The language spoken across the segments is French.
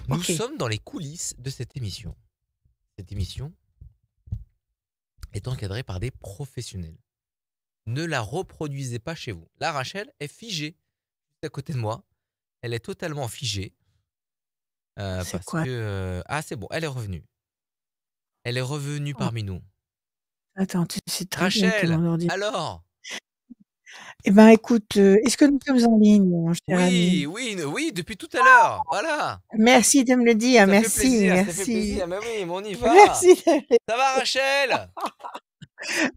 Nous OK. sommes dans les coulisses de cette émission. Cette émission est encadrée par des professionnels. Ne la reproduisez pas chez vous. Là, Rachel est figée juste à côté de moi. Elle est totalement figée C'est parce quoi? que... Ah, c'est bon, elle est revenue. Elle est revenue Oh, parmi nous. attends, tu sais très bien que Rachel, mon ordi alors? eh ben, écoute, est-ce que nous sommes en ligne, mon cher Oui, ami? oui, oui, depuis tout à l'heure. Voilà. Merci de me le dire. Ça fait Merci, plaisir, ça fait merci. plaisir. Mais oui, mais on y va. Merci de me le Ça va, Rachel?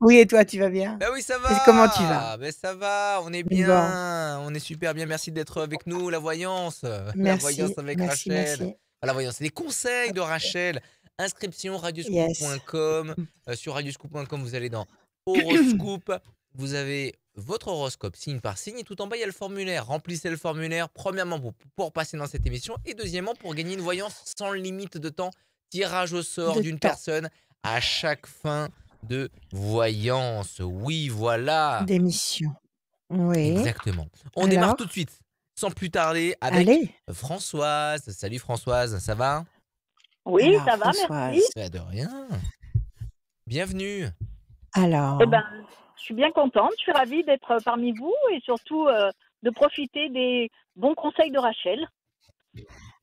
Oui et toi, tu vas bien? Ben oui, ça Et comment tu vas? va. Ben ça va, on est Bon, bien. On est super bien. Merci d'être avec nous, la voyance. La voyance merci, avec merci, Rachel. merci. Ah, la voyance, c'est les conseils de Rachel. Inscription Yes. radioscoop.com. Sur radioscoop.com, vous allez dans horoscope. Vous avez votre horoscope signe par signe. Et tout en bas, il y a le formulaire. Remplissez le formulaire, premièrement, pour passer dans cette émission. Et deuxièmement, pour gagner une voyance sans limite de temps. Tirage au sort De d'une temps, personne à chaque fin de voyance. Oui, voilà. d'émission. Oui. Exactement. On démarre tout de Alors? suite, sans plus tarder, avec Allez. Françoise. Salut Françoise, ça va? Oui, Alors ça va, merci. Françoise, De rien. Bienvenue. Eh alors? ben, je suis bien contente, je suis ravie d'être parmi vous et surtout de profiter des bons conseils de Rachel.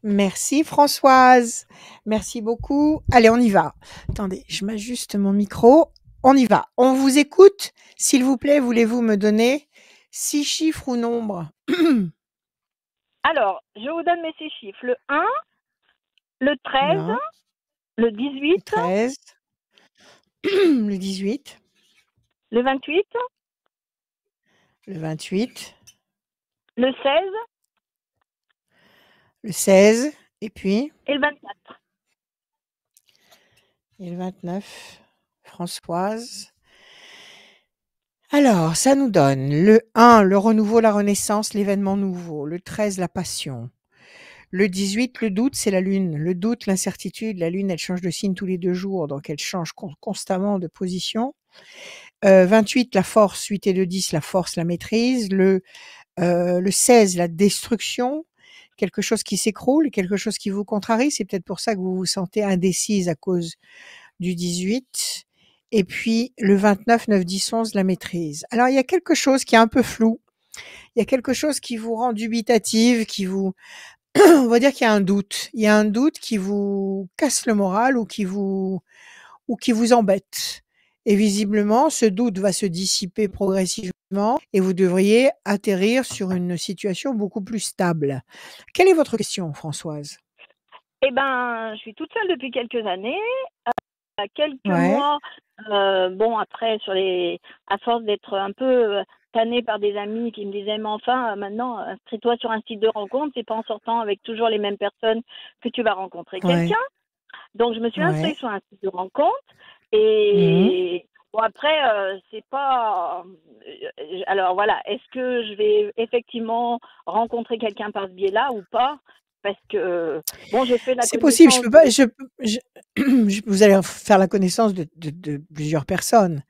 Merci Françoise. Merci beaucoup. Allez, on y va. Attendez, je m'ajuste mon micro. On y va. On vous écoute. S'il vous plaît, voulez-vous me donner 6 chiffres ou nombres? Alors, je vous donne mes 6 chiffres. Le 1, le 13, Le 1, le le 18, 13, le 18, le 28, le 28, le 16 le 16, et puis et le 24. et le 29. Françoise. Alors, ça nous donne le 1, le renouveau, la renaissance, l'événement nouveau. Le 13, la passion. Le 18, le doute, c'est la lune. Le doute, l'incertitude. La lune, elle change de signe tous les 2 jours, donc elle change constamment de position. 28, la force. 8 et 2, 10, la force, la maîtrise. Le 16, la destruction. Quelque chose qui s'écroule, quelque chose qui vous contrarie. C'est peut-être pour ça que vous vous sentez indécise à cause du 18. Et puis le 29, 9, 10, 11, la maîtrise. Alors il y a quelque chose qui est un peu flou. Il y a quelque chose qui vous rend dubitative, qui vous on va dire qu'il y a un doute. Il y a un doute qui vous casse le moral ou qui vous embête. Et visiblement, ce doute va se dissiper progressivement et vous devriez atterrir sur une situation beaucoup plus stable. Quelle est votre question, Françoise? Eh ben, je suis toute seule depuis quelques années. Quelques Ouais. mois, bon après à force d'être un peu tannée par des amis qui me disaient mais enfin maintenant inscris-toi sur un site de rencontre, c'est pas en sortant avec toujours les mêmes personnes que tu vas rencontrer quelqu'un. Ouais. Donc je me suis inscrite Ouais. sur un site de rencontre Mmh. et bon après c'est pas alors voilà, est-ce que je vais effectivement rencontrer quelqu'un par ce biais-là ou pas? Parce que bon, j'ai fait la C'est possible, je connaissance peux pas de vous allez faire la connaissance de plusieurs personnes.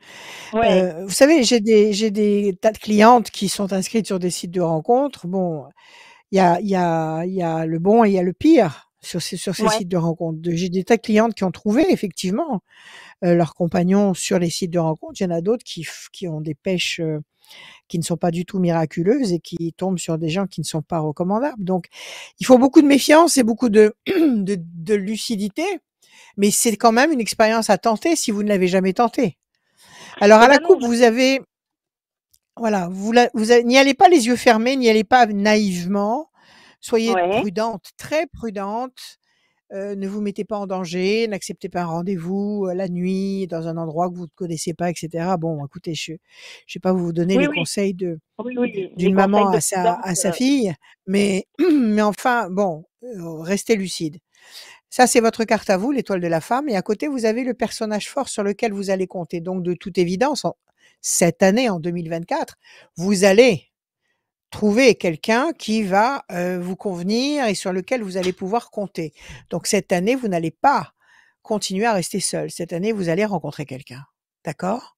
ouais, Vous savez, j'ai des tas de clientes qui sont inscrites sur des sites de rencontres. Bon, il y a le bon et il y a le pire sur ces ouais, sites de rencontres. J'ai des tas de clientes qui ont trouvé effectivement, leurs compagnons sur les sites de rencontres. Il y en a d'autres qui ont des pêches, qui ne sont pas du tout miraculeuses et qui tombent sur des gens qui ne sont pas recommandables. Donc, il faut beaucoup de méfiance et beaucoup de de lucidité, mais c'est quand même une expérience à tenter si vous ne l'avez jamais tentée. Alors eh à la ben non, coupe, vous avez voilà, n'y allez pas les yeux fermés, n'y allez pas naïvement. Soyez ouais. prudente, très prudente. Ne vous mettez pas en danger, n'acceptez pas un rendez-vous, la nuit, dans un endroit que vous ne connaissez pas, et cetera. Bon, écoutez, je vais pas vous donner Oui, les oui, conseils oui, oui, les d'une conseils maman de à sa prudence. à sa fille, mais mais enfin, bon, restez lucide. Ça, c'est votre carte à vous, l'étoile de la femme, et à côté, vous avez le personnage fort sur lequel vous allez compter. Donc de toute évidence, cette année, en 2024, vous allez trouver quelqu'un qui va, vous convenir et sur lequel vous allez pouvoir compter. Donc cette année, vous n'allez pas continuer à rester seul. Cette année, vous allez rencontrer quelqu'un. D'accord?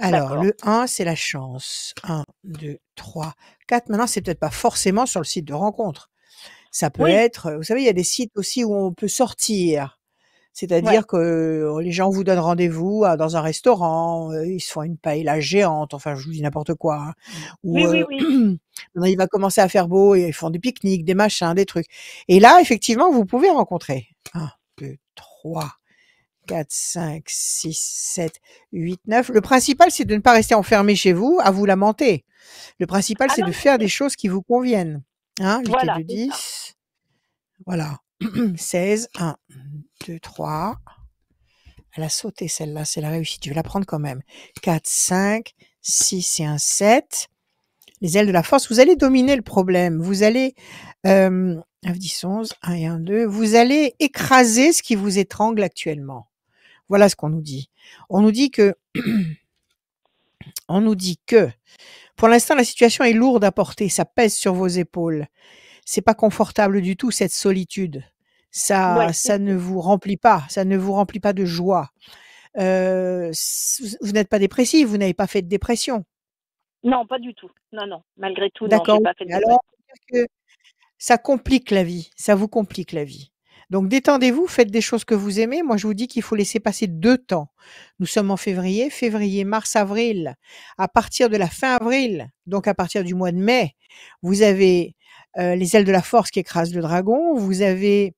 Alors D'accord. le 1, c'est la chance. 1, 2, 3, 4. Maintenant, c'est peut-être pas forcément sur le site de rencontre. Ça peut Oui, être, vous savez, il y a des sites aussi où on peut sortir. ouais. C'est-à-dire que les gens vous donnent rendez-vous dans un restaurant, ils se font une paëlla géante, enfin je vous dis n'importe quoi, hein. Oui, Ou oui, oui. maintenant il va commencer à faire beau et ils font des pique-niques, des machins, des trucs. Et là, effectivement, vous pouvez rencontrer 1, 2, 3, 4, 5, 6, 7, 8, 9. Le principal, c'est de ne pas rester enfermé chez vous à vous lamenter. Le principal, Ah c'est non, de non, faire des choses qui vous conviennent. Hein, 8 et voilà, 2, c'est ça. 10. Voilà. 16, 1, 2, 3. Elle a sauté celle-là, c'est la réussite. Je vais la prendre quand même. 4, 5, 6 et un 7. Les ailes de la force, vous allez dominer le problème. Vous allez, 9, 10, 11, 1 et 1, 2. Vous allez écraser ce qui vous étrangle actuellement. Voilà ce qu'on nous dit. On nous dit que, on nous dit que, pour l'instant, la situation est lourde à porter. Ça pèse sur vos épaules. C'est pas confortable du tout, cette solitude. Ça, Ouais, c'est ça ne sûr. vous remplit pas. Ça ne vous remplit pas de joie. Vous n'êtes pas dépressif, vous n'avez pas fait de dépression. Non, pas du tout. Non, non. Malgré tout, non, D'accord, j'ai OK. pas fait de Alors, dépression. que ça complique la vie, ça vous complique la vie. Donc détendez-vous, faites des choses que vous aimez. Moi, je vous dis qu'il faut laisser passer 2 temps. Nous sommes en février, mars, avril. À partir de la fin avril, donc à partir du mois de mai, vous avez, les ailes de la force qui écrasent le dragon. Vous avez,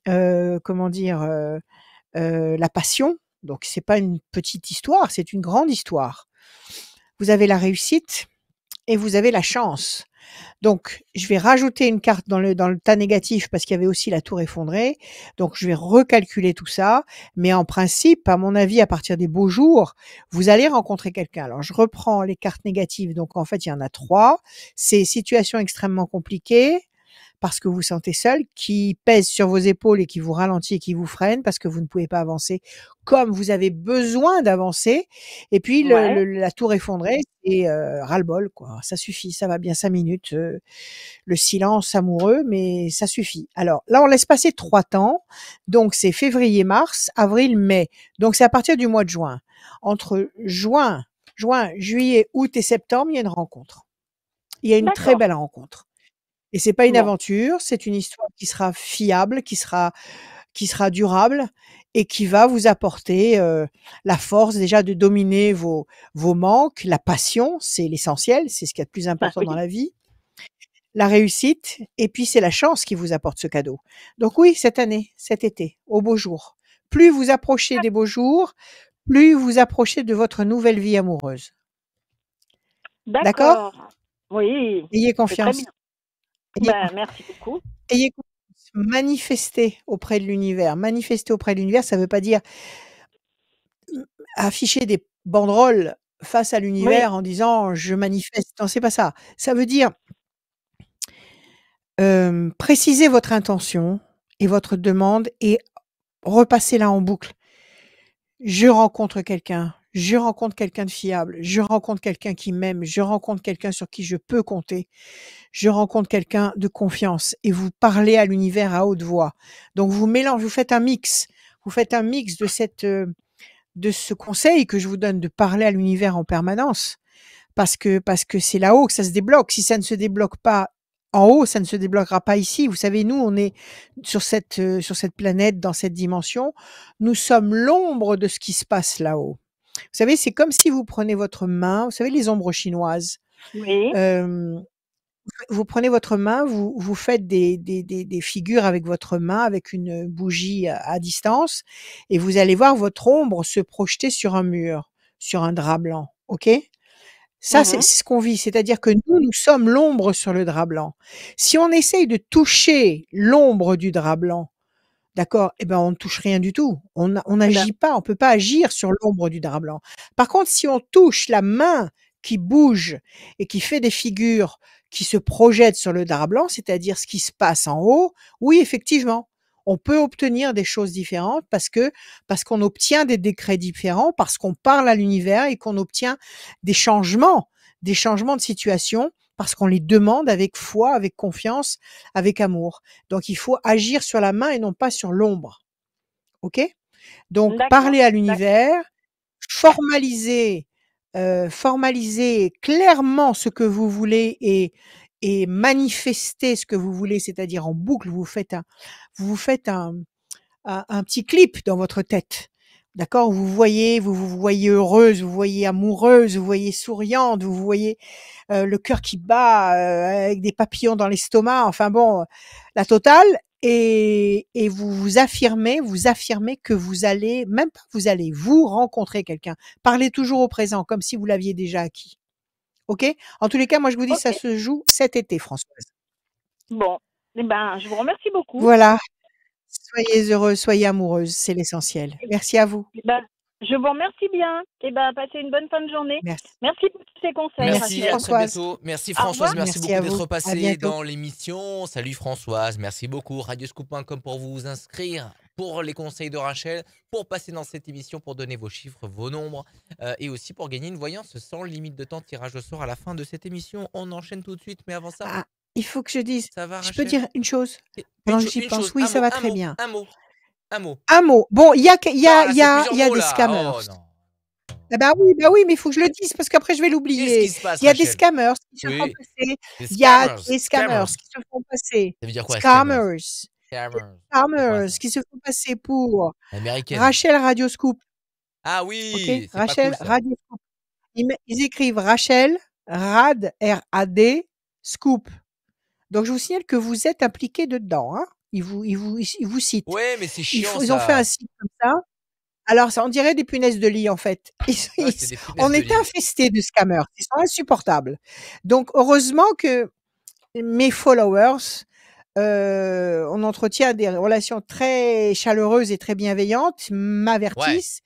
comment dire? La passion. Donc c'est pas une petite histoire, c'est une grande histoire. Vous avez la réussite et vous avez la chance. Donc je vais rajouter une carte dans le tas négatif parce qu'il y avait aussi la tour effondrée. Donc je vais recalculer tout ça, mais en principe, à mon avis, à partir des beaux jours, vous allez rencontrer quelqu'un. Alors je reprends les cartes négatives, donc en fait, il y en a 3. C'est situation extrêmement compliquée, parce que vous vous sentez seul, qui pèse sur vos épaules et qui vous ralentit et qui vous freine parce que vous ne pouvez pas avancer comme vous avez besoin d'avancer. Et puis Ouais, la tour effondrée, c'est, ras-le-bol quoi. Ça suffit, ça va bien 5 minutes, le silence amoureux, mais ça suffit. Alors là, on laisse passer 3 temps, donc c'est février, mars, avril, mai. Donc c'est à partir du mois de juin. Entre juin, juillet, août et septembre, il y a une rencontre. Il y a une très d'accord. belle rencontre. Et c'est pas une Bon, aventure, c'est une histoire qui sera fiable, qui sera durable et qui va vous apporter, la force déjà de dominer vos manques, la passion, c'est l'essentiel, c'est ce qu'il y a de plus bah important dans oui. la vie, la réussite et puis c'est la chance qui vous apporte ce cadeau. Donc oui, cette année, cet été, aux beaux jours. Plus vous approchez des beaux jours, plus vous approchez de votre nouvelle vie amoureuse. D'accord? D'accord. Oui, Ayez c'est très confiance. bien. Ayez Ben, merci beaucoup. Ayez confiance, manifestez auprès de l'univers. Manifester auprès de l'univers, ça veut pas dire afficher des banderoles face à Oui. l'univers en disant: «Je manifeste». Non, c'est pas ça. Ça veut dire, préciser votre intention et votre demande et repassez-la en boucle. Je rencontre quelqu'un de fiable, je rencontre quelqu'un qui m'aime, je rencontre quelqu'un sur qui je peux compter, je rencontre quelqu'un de confiance et vous parlez à l'univers à haute voix. Donc vous faites un mix. Vous faites un mix de ce conseil que je vous donne de parler à l'univers en permanence parce que c'est là-haut que ça se débloque. Si ça ne se débloque pas en haut, ça ne se débloquera pas ici. Vous savez, nous, on est sur cette planète, dans cette dimension. Nous sommes l'ombre de ce qui se passe là-haut. Vous savez, c'est comme si vous prenez votre main, vous savez les ombres chinoises? Oui. Hem, vous prenez votre main, vous faites des figures avec votre main, avec une bougie à distance et vous allez voir votre ombre se projeter sur un mur, sur un drap blanc, OK? Ça, Mmh. c'est ce qu'on vit, c'est-à-dire que nous sommes l'ombre sur le drap blanc. Si on essaye de toucher l'ombre du drap blanc, d'accord, eh ben, on ne touche rien du tout. On Eh ben, n'agit pas, on peut pas agir sur l'ombre du drap blanc. Par contre, si on touche la main qui bouge et qui fait des figures qui se projettent sur le drap blanc, c'est-à-dire ce qui se passe en haut, oui, effectivement, on peut obtenir des choses différentes parce qu'on obtient des décrets différents, parce qu'on parle à l'univers et qu'on obtient des changements de situation parce qu'on les demande avec foi, avec confiance, avec amour. Donc il faut agir sur la main et non pas sur l'ombre. OK? Donc d'accord, parler à d'accord. l'univers, formaliser, formaliser clairement ce que vous voulez et manifestez ce que vous voulez, c'est-à-dire en boucle, vous vous faites un petit clip dans votre tête. D'accord? Vous vous voyez heureuse, vous voyez amoureuse, vous voyez souriante, vous voyez le cœur qui bat avec des papillons dans l'estomac, enfin bon, la totale. Et vous affirmez que vous allez, même pas vous allez, vous rencontrer quelqu'un. Parlez toujours au présent, comme si vous l'aviez déjà acquis. OK? En tous les cas, moi je vous dis, ça Ok. se joue cet été, Françoise. Bon. Eh ben, je vous remercie beaucoup. Voilà. Soyez heureuse, soyez amoureuse, c'est l'essentiel. Merci à vous. Eh ben, je vous remercie bien. Eh ben, passez une bonne fin de journée. Merci. Merci pour tous ces conseils, Merci, Merci à Rachel. très Françoise. bientôt. Merci Au revoir. Françoise, merci Merci à beaucoup d'être vous. À passée bientôt. dans l'émission. Salut Françoise, merci beaucoup. Radioscoop.com pour vous inscrire pour les conseils de Rachel, pour passer dans cette émission, pour donner vos chiffres, vos nombres, et aussi pour gagner une voyance sans limite de temps, tirage au sort à la fin de cette émission. On enchaîne tout de suite, mais avant ça, Ah, il faut que je dise, ça va je peux Rachel? dire une chose Une, pendant que cho- j'y une pense? chose, Oui, un ça mot, va un très mot, bien. un mot, un mot. Un mot. Bon, il y a Non, là c'est plusieurs mots des là. scammers. Oh non. Eh ben oui, mais il faut que je le dise parce qu'après je vais Qu'est-ce l'oublier. qui se passe, Il y a des Rachel? scammers qui se font Oui, passer. des Il y a scammers, des scammers scammers. qui se font passer. Ça veut dire quoi, scammers? Scammers. Des Scammers. C'est quoi scammers ça? qui se font passer pour Américaine. Rachel Radioscoop. Ah OK? oui, c'est pas Rachel cool ça. Radioscoop. Ils écrivent Rachel Rad R-A-D Scoop. Donc je vous signale que vous êtes impliqués dedans, hein. Ils vous citent. Ouais, mais c'est chiant Ils ont fait un ça. site comme ça. Alors ça on dirait des punaises de lit en fait. Ouais, c'est des On punaises de est lit. infestés de scammers. Ils sont insupportables. Donc heureusement que mes followers, on entretient des relations très chaleureuses et très bienveillantes, Ouais. m'avertissent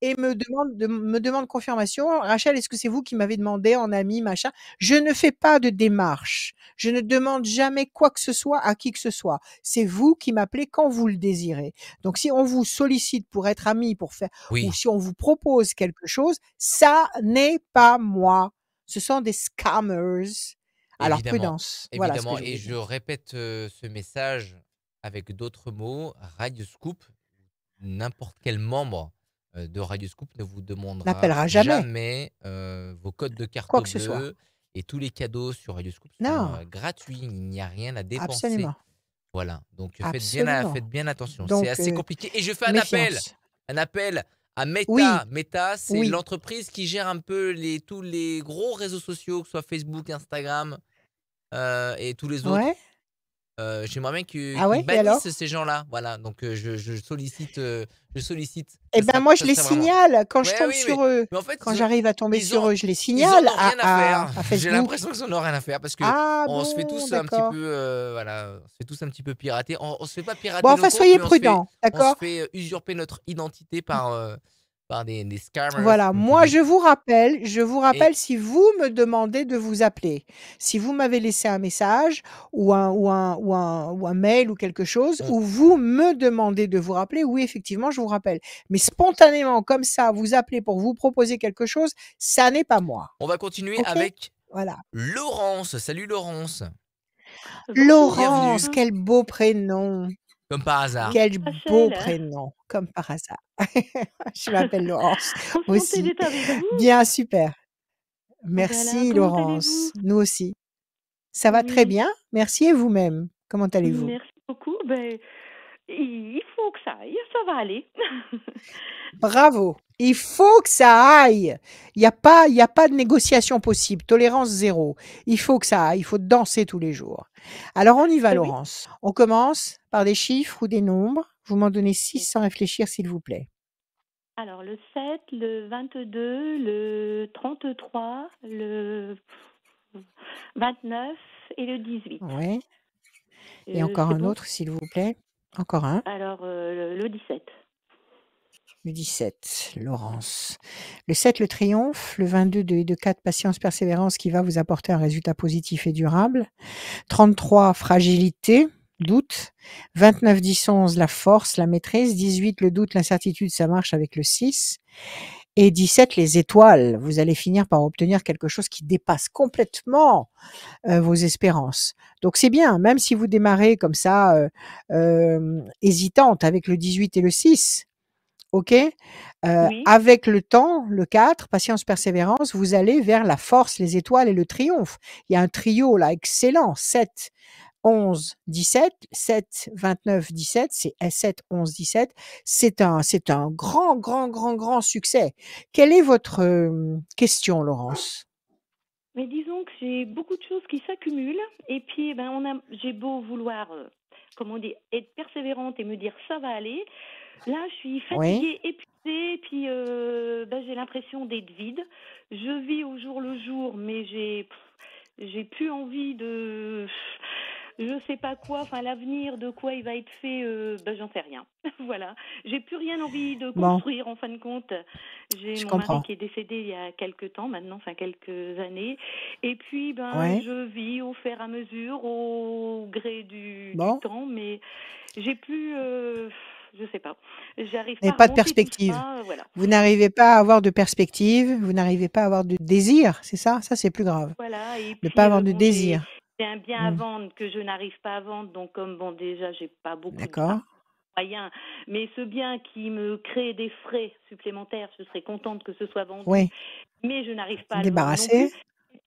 et me demandent confirmation. Rachel, est-ce que c'est vous qui m'avez demandé en ami, machin? Je ne fais pas de démarche. Je ne demande jamais quoi que ce soit à qui que ce soit. C'est vous qui m'appelez quand vous le désirez. Donc si on vous sollicite pour être ami, pour faire, ou Oui, si on vous propose quelque chose, ça n'est pas moi. Ce sont des scammers. Alors évidemment. prudence. Voilà ce que Évidemment. je Et voulais je dire. répète ce message avec d'autres mots. Radio Scoop, n'importe quel membre de Radio Scoop ne vous demandera N'appellera jamais jamais vos codes de carte quoi que ce soit. bleue et tous les cadeaux sur Radio Scoop sont Non, gratuits. Il n'y a rien à dépenser. absolument. Voilà. Donc Absolument. faites bien attention. C'est Donc, assez compliqué. Et je fais un appel. méfiance. Un appel à Meta. Oui, Meta, c'est oui. l'entreprise qui gère un peu tous les gros réseaux sociaux, que ce soit Facebook, Instagram et tous les autres. Ouais. J'aimerais bien qu'ils Ah ouais, et alors? bannissent ces gens-là. Voilà, donc je sollicite. Eh ben moi, je Ça les serait vraiment. signale quand je Ouais, tombe oui, sur eux. mais en fait, Quand j'arrive à tomber ils sur ont, eux, je les ils en signale ont rien à faire. à J'ai Facebook. l'impression qu'ils en ont rien à faire parce que Ah on se fait bon, tous un petit d'accord. peu, voilà, on se fait tous un petit peu pirater. On se fait pas pirater Bon, nos enfin, comptes, soyez mais on se prudents, d'accord? fait usurper notre identité par des scammers, Voilà, comme tu moi dis. je vous Et rappelle si vous me demandez de vous appeler. Si vous m'avez laissé un message ou un mail ou quelque chose, on, ou vous me demandez de vous rappeler, oui, effectivement, je vous rappelle. Mais spontanément, comme ça, vous appeler pour vous proposer quelque chose, ça n'est pas moi. on va continuer OK? avec Voilà. Laurence. Salut Laurence. Bonjour. Laurence, Bienvenue, quel beau prénom. comme par hasard. Quel beau Rachel, prénom, comme par hasard. Je m'appelle Laurence enchantée aussi. d'être avec vous. Bien, super. Voilà, Merci comment Laurence, allez-vous? nous aussi. Ça va très Oui, bien, merci et vous-même? Comment allez-vous? merci beaucoup. Ben, il faut que ça aille, ça va aller. Bravo, il faut que ça aille. Il y a pas de négociation possible, tolérance zéro. Il faut que ça aille, il faut danser tous les jours. Alors on y va Ben oui. Laurence. On commence par des chiffres ou des nombres. Vous m'en donnez 6 Et sans réfléchir s'il vous plaît. alors, le 7, le 22, le 33, le 29 et le 18. Ouais. Et encore C'est un bon? autre s'il vous plaît. Encore un. Alors, le 17. Le 17, Laurence. Le 7, le triomphe. Le 22, 2 et 2, 4, patience, persévérance qui va vous apporter un résultat positif et durable. 33, fragilité, doute. 29, 10, 11, la force, la maîtrise. 18, le doute, l'incertitude, ça marche avec le 6. Et 17, les étoiles. Vous allez finir par obtenir quelque chose qui dépasse complètement vos espérances. Donc c'est bien, même si vous démarrez comme ça, hésitante avec le 18 et le 6. OK? Oui. Avec le temps, le 4, patience, persévérance, vous allez vers la force, les étoiles et le triomphe. Il y a un trio là excellent, 7, 11, 17, 7, 29, 17, c'est 7, 11, 17. C'est un grand, grand, grand, grand succès. Quelle est votre question, Laurence? Mais disons que j'ai beaucoup de choses qui s'accumulent et puis ben j'ai beau vouloir comment dire être persévérante et me dire ça va aller. Là, je suis Oui, fatiguée, épuisée et puis ben, j'ai l'impression d'être vide. Je vis au jour le jour, mais j'ai plus envie de je sais pas quoi, enfin l'avenir de quoi il va être fait, ben j'en sais rien. Voilà, j'ai plus rien envie de bon, construire en fin de compte. J'ai je mon mari comprends. qui est décédé il y a quelques temps maintenant, enfin quelques années, et puis ben Ouais, je vis au fur et à mesure, au gré du bon, temps, mais j'ai plus, je sais pas, j'arrive mais pas à pas de remonter tout perspective. ça, voilà. Vous n'arrivez pas à avoir de perspective, vous n'arrivez pas à avoir de désir, c'est ça? Ça, c'est plus grave. Voilà, et Ne pas puis avoir de bon, désir. j'ai un bien à Mmh, vendre que je n'arrive pas à vendre, donc comme bon déjà j'ai pas beaucoup de d'accord. moyens, mais ce bien qui me crée des frais supplémentaires, je serais contente que ce soit vendu, Oui, mais je n'arrive pas à le vendre non plus. débarrasser.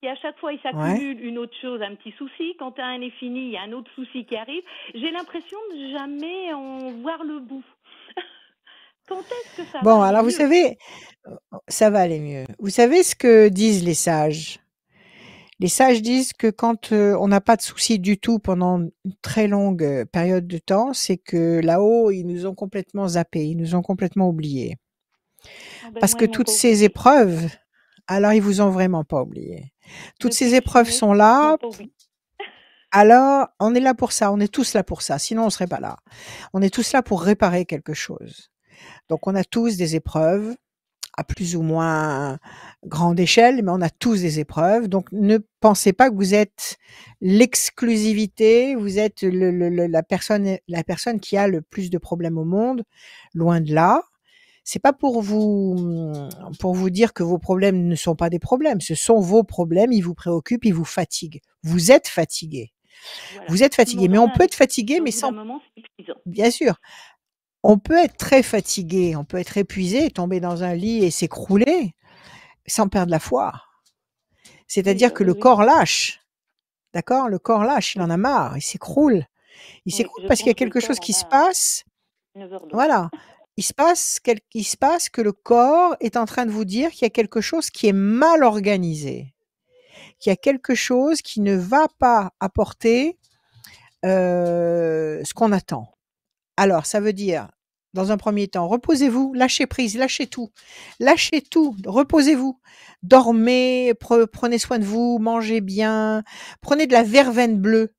Et à chaque fois, il Ouais. s'accumule une autre chose, un petit souci. Quand un est fini, il y a un autre souci qui arrive. J'ai l'impression de jamais en voir le bout. Quand est-ce que ça va Bon, aller alors vous mieux? savez, ça va aller mieux. Vous savez ce que disent les sages? Les sages disent que quand, on n'a pas de soucis du tout pendant une très longue, période de temps, c'est que là-haut, ils nous ont complètement zappés, ils nous ont complètement oubliés. Ah ben Parce moi, que ils m'ont toutes pas ces oublié. épreuves, alors ils vous ont vraiment pas oubliés. Toutes Depuis ces que je suis épreuves née, sont ils m'ont là, pas oublié. alors on est là pour ça, on est tous là pour ça, sinon on serait pas là. On est tous là pour réparer quelque chose. Donc on a tous des épreuves, à plus ou moins grande échelle, mais on a tous des épreuves. Donc ne pensez pas que vous êtes l'exclusivité, vous êtes la personne qui a le plus de problèmes au monde, loin de là. C'est pas pour vous dire que vos problèmes ne sont pas des problèmes. Ce sont vos problèmes, ils vous préoccupent, ils vous fatiguent. Vous êtes fatigué. Voilà. Vous êtes Tout le fatigué, monde mais en on a, peut mais être fatigué, au mais bout d'un sans, moment, c'est épuisant. bien sûr, on peut être très fatigué, on peut être épuisé, tomber dans un lit et s'écrouler sans perdre la foi. Oui, C'est-à-dire bah que oui, le oui. corps lâche, d'accord? Le corps lâche, il Oui, en a marre, il s'écroule. Il oui, s'écroule je parce qu'il y pense a que le quelque corps chose en qui se a passe, une overdose. voilà. Il se passe que le corps est en train de vous dire qu'il y a quelque chose qui est mal organisé, qu'il y a quelque chose qui ne va pas apporter, ce qu'on attend. Alors, ça veut dire, dans un premier temps, reposez-vous, lâchez prise, lâchez tout, reposez-vous, dormez, prenez soin de vous, mangez bien, prenez de la verveine bleue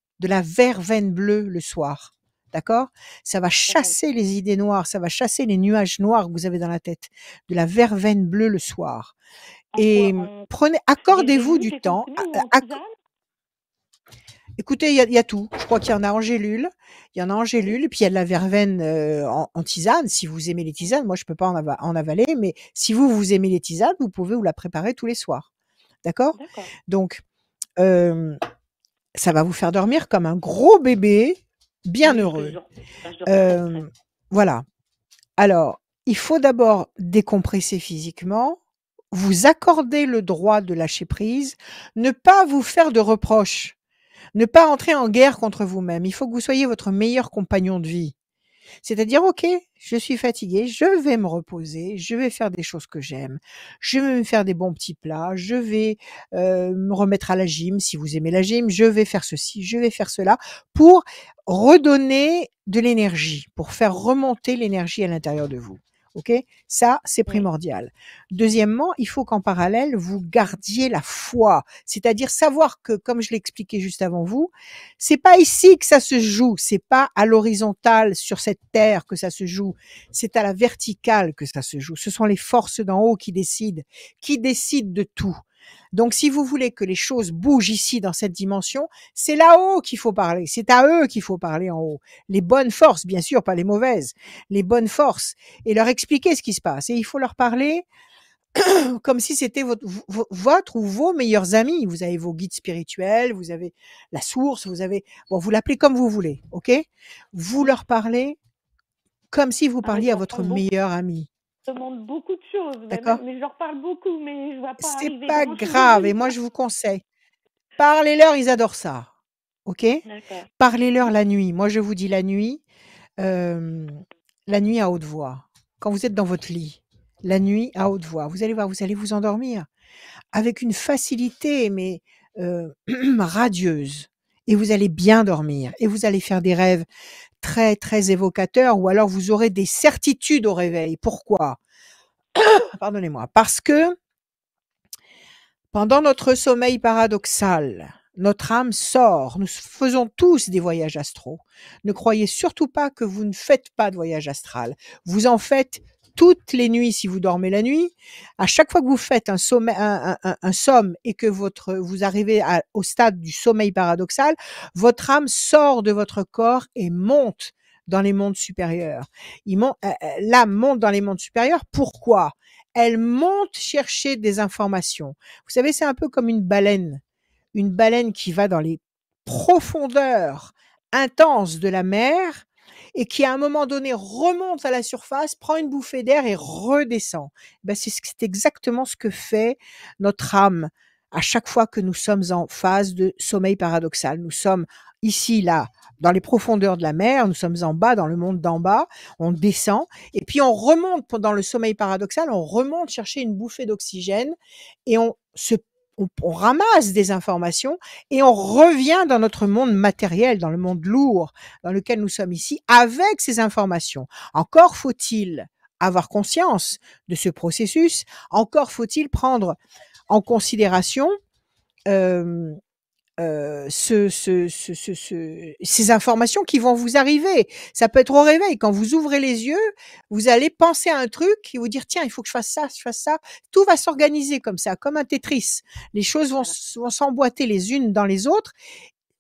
le soir. D'accord? Ça va Verveine. chasser les idées noires, ça va chasser les nuages noirs que vous avez dans la tête. De la verveine bleue le soir. En Et quoi? En des accordez-vous gélules, du j'ai temps. compris, ou en tisane? Écoutez, il y a tout. Je crois qu'il y en a en gélule. Il y en a en Oui, gélule et puis il y a de la verveine, en tisane, si vous aimez les tisanes. Moi, je peux pas en avaler, mais si vous aimez les tisanes, vous pouvez vous la préparer tous les soirs. D'accord? d'accord. Donc, hem, ça va vous faire dormir comme un gros bébé, bien Oui, que heureux. je dors très, très. Hem, voilà. Alors, il faut d'abord décompresser physiquement, vous accorder le droit de lâcher prise, ne pas vous faire de reproches. Ne pas entrer en guerre contre vous-même. Il faut que vous soyez votre meilleur compagnon de vie. C'est-à-dire, OK, je suis fatigué, je vais me reposer, je vais faire des choses que j'aime, je vais me faire des bons petits plats, je vais me remettre à la gym si vous aimez la gym, je vais faire ceci, je vais faire cela pour redonner de l'énergie, pour faire remonter l'énergie à l'intérieur de vous. OK? Ça, c'est Oui, primordial. Deuxièmement, il faut qu'en parallèle, vous gardiez la foi. C'est-à-dire savoir que, comme je l'ai expliqué juste avant vous, c'est pas ici que ça se joue, c'est pas à l'horizontale sur cette terre que ça se joue, c'est à la verticale que ça se joue. Ce sont les forces d'en haut qui décident de tout. Donc si vous voulez que les choses bougent ici dans cette dimension, c'est là-haut qu'il faut parler, c'est à eux qu'il faut parler en haut. Les bonnes forces, bien sûr, pas les mauvaises, les bonnes forces, et leur expliquer ce qui se passe. Et il faut leur parler comme si c'était votre ou vos meilleurs amis. Vous avez vos guides spirituels, vous avez la source, vous l'appelez comme vous voulez, ok? Vous oui. leur parlez comme si vous Ah oui, parliez à ça votre ressemble beaucoup. meilleur ami. demande beaucoup de choses, D'accord? mais je leur parle beaucoup, mais je vois pas C'est arriver pas grand-chose de grave et moi résultat. je vous conseille, parlez-leur, ils adorent ça. OK? D'accord. Parlez-leur la nuit. Moi, je vous dis la nuit à haute voix. Quand vous êtes dans votre lit, la nuit à haute voix, vous allez voir, vous allez vous endormir avec une facilité, mais radieuse. Et vous allez bien dormir. Et vous allez faire des rêves très, très évocateurs, ou alors vous aurez des certitudes au réveil. Pourquoi? Pardonnez-moi. Parce que pendant notre sommeil paradoxal, notre âme sort. Nous faisons tous des voyages astraux. Ne croyez surtout pas que vous ne faites pas de voyage astral. Vous en faites toutes les nuits si vous dormez la nuit. À chaque fois que vous faites un somme et que vous arrivez au stade du sommeil paradoxal, votre âme sort de votre corps et monte dans les mondes supérieurs. L'âme monte dans les mondes supérieurs. Pourquoi? Elle monte chercher des informations. Vous savez, c'est un peu comme une baleine qui va dans les profondeurs intenses de la mer et qui, à un moment donné, remonte à la surface, prend une bouffée d'air et redescend. Ben, c'est exactement ce que fait notre âme à chaque fois que nous sommes en phase de sommeil paradoxal. Nous sommes ici, là, dans les profondeurs de la mer, nous sommes en bas, dans le monde d'en bas, on descend, et puis on remonte pendant le sommeil paradoxal, on remonte chercher une bouffée d'oxygène et on ramasse des informations et on revient dans notre monde matériel, dans le monde lourd dans lequel nous sommes ici, avec ces informations. Encore faut-il avoir conscience de ce processus, encore faut-il prendre en considération euh, ces informations qui vont vous arriver. Ça peut être au réveil. Quand vous ouvrez les yeux, vous allez penser à un truc et vous dire, tiens, il faut que je fasse ça, je fasse ça. Tout va s'organiser comme ça, comme un Tetris. Les choses vont s'emboîter les unes dans les autres.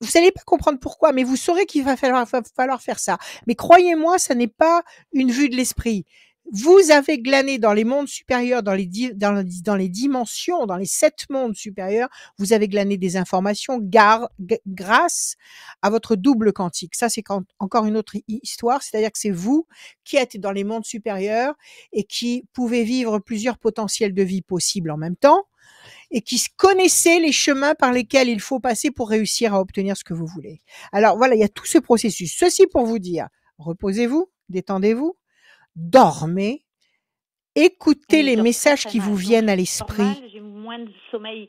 Vous n'allez pas comprendre pourquoi, mais vous saurez qu'il va falloir faire ça. Mais croyez-moi, ça n'est pas une vue de l'esprit. Vous avez glané dans les mondes supérieurs, dans les dimensions, dans les 7 mondes supérieurs, vous avez glané des informations grâce à votre double quantique. Ça, c'est encore une autre histoire, c'est-à-dire que c'est vous qui êtes dans les mondes supérieurs et qui pouvez vivre plusieurs potentiels de vie possibles en même temps et qui connaissez les chemins par lesquels il faut passer pour réussir à obtenir ce que vous voulez. Alors voilà, il y a tout ce processus. Ceci pour vous dire, reposez-vous, détendez-vous, dormez, écoutez Oui, les je dors messages très qui vous mal. Donc, viennent à je dors l'esprit. mal, j'ai moins de sommeil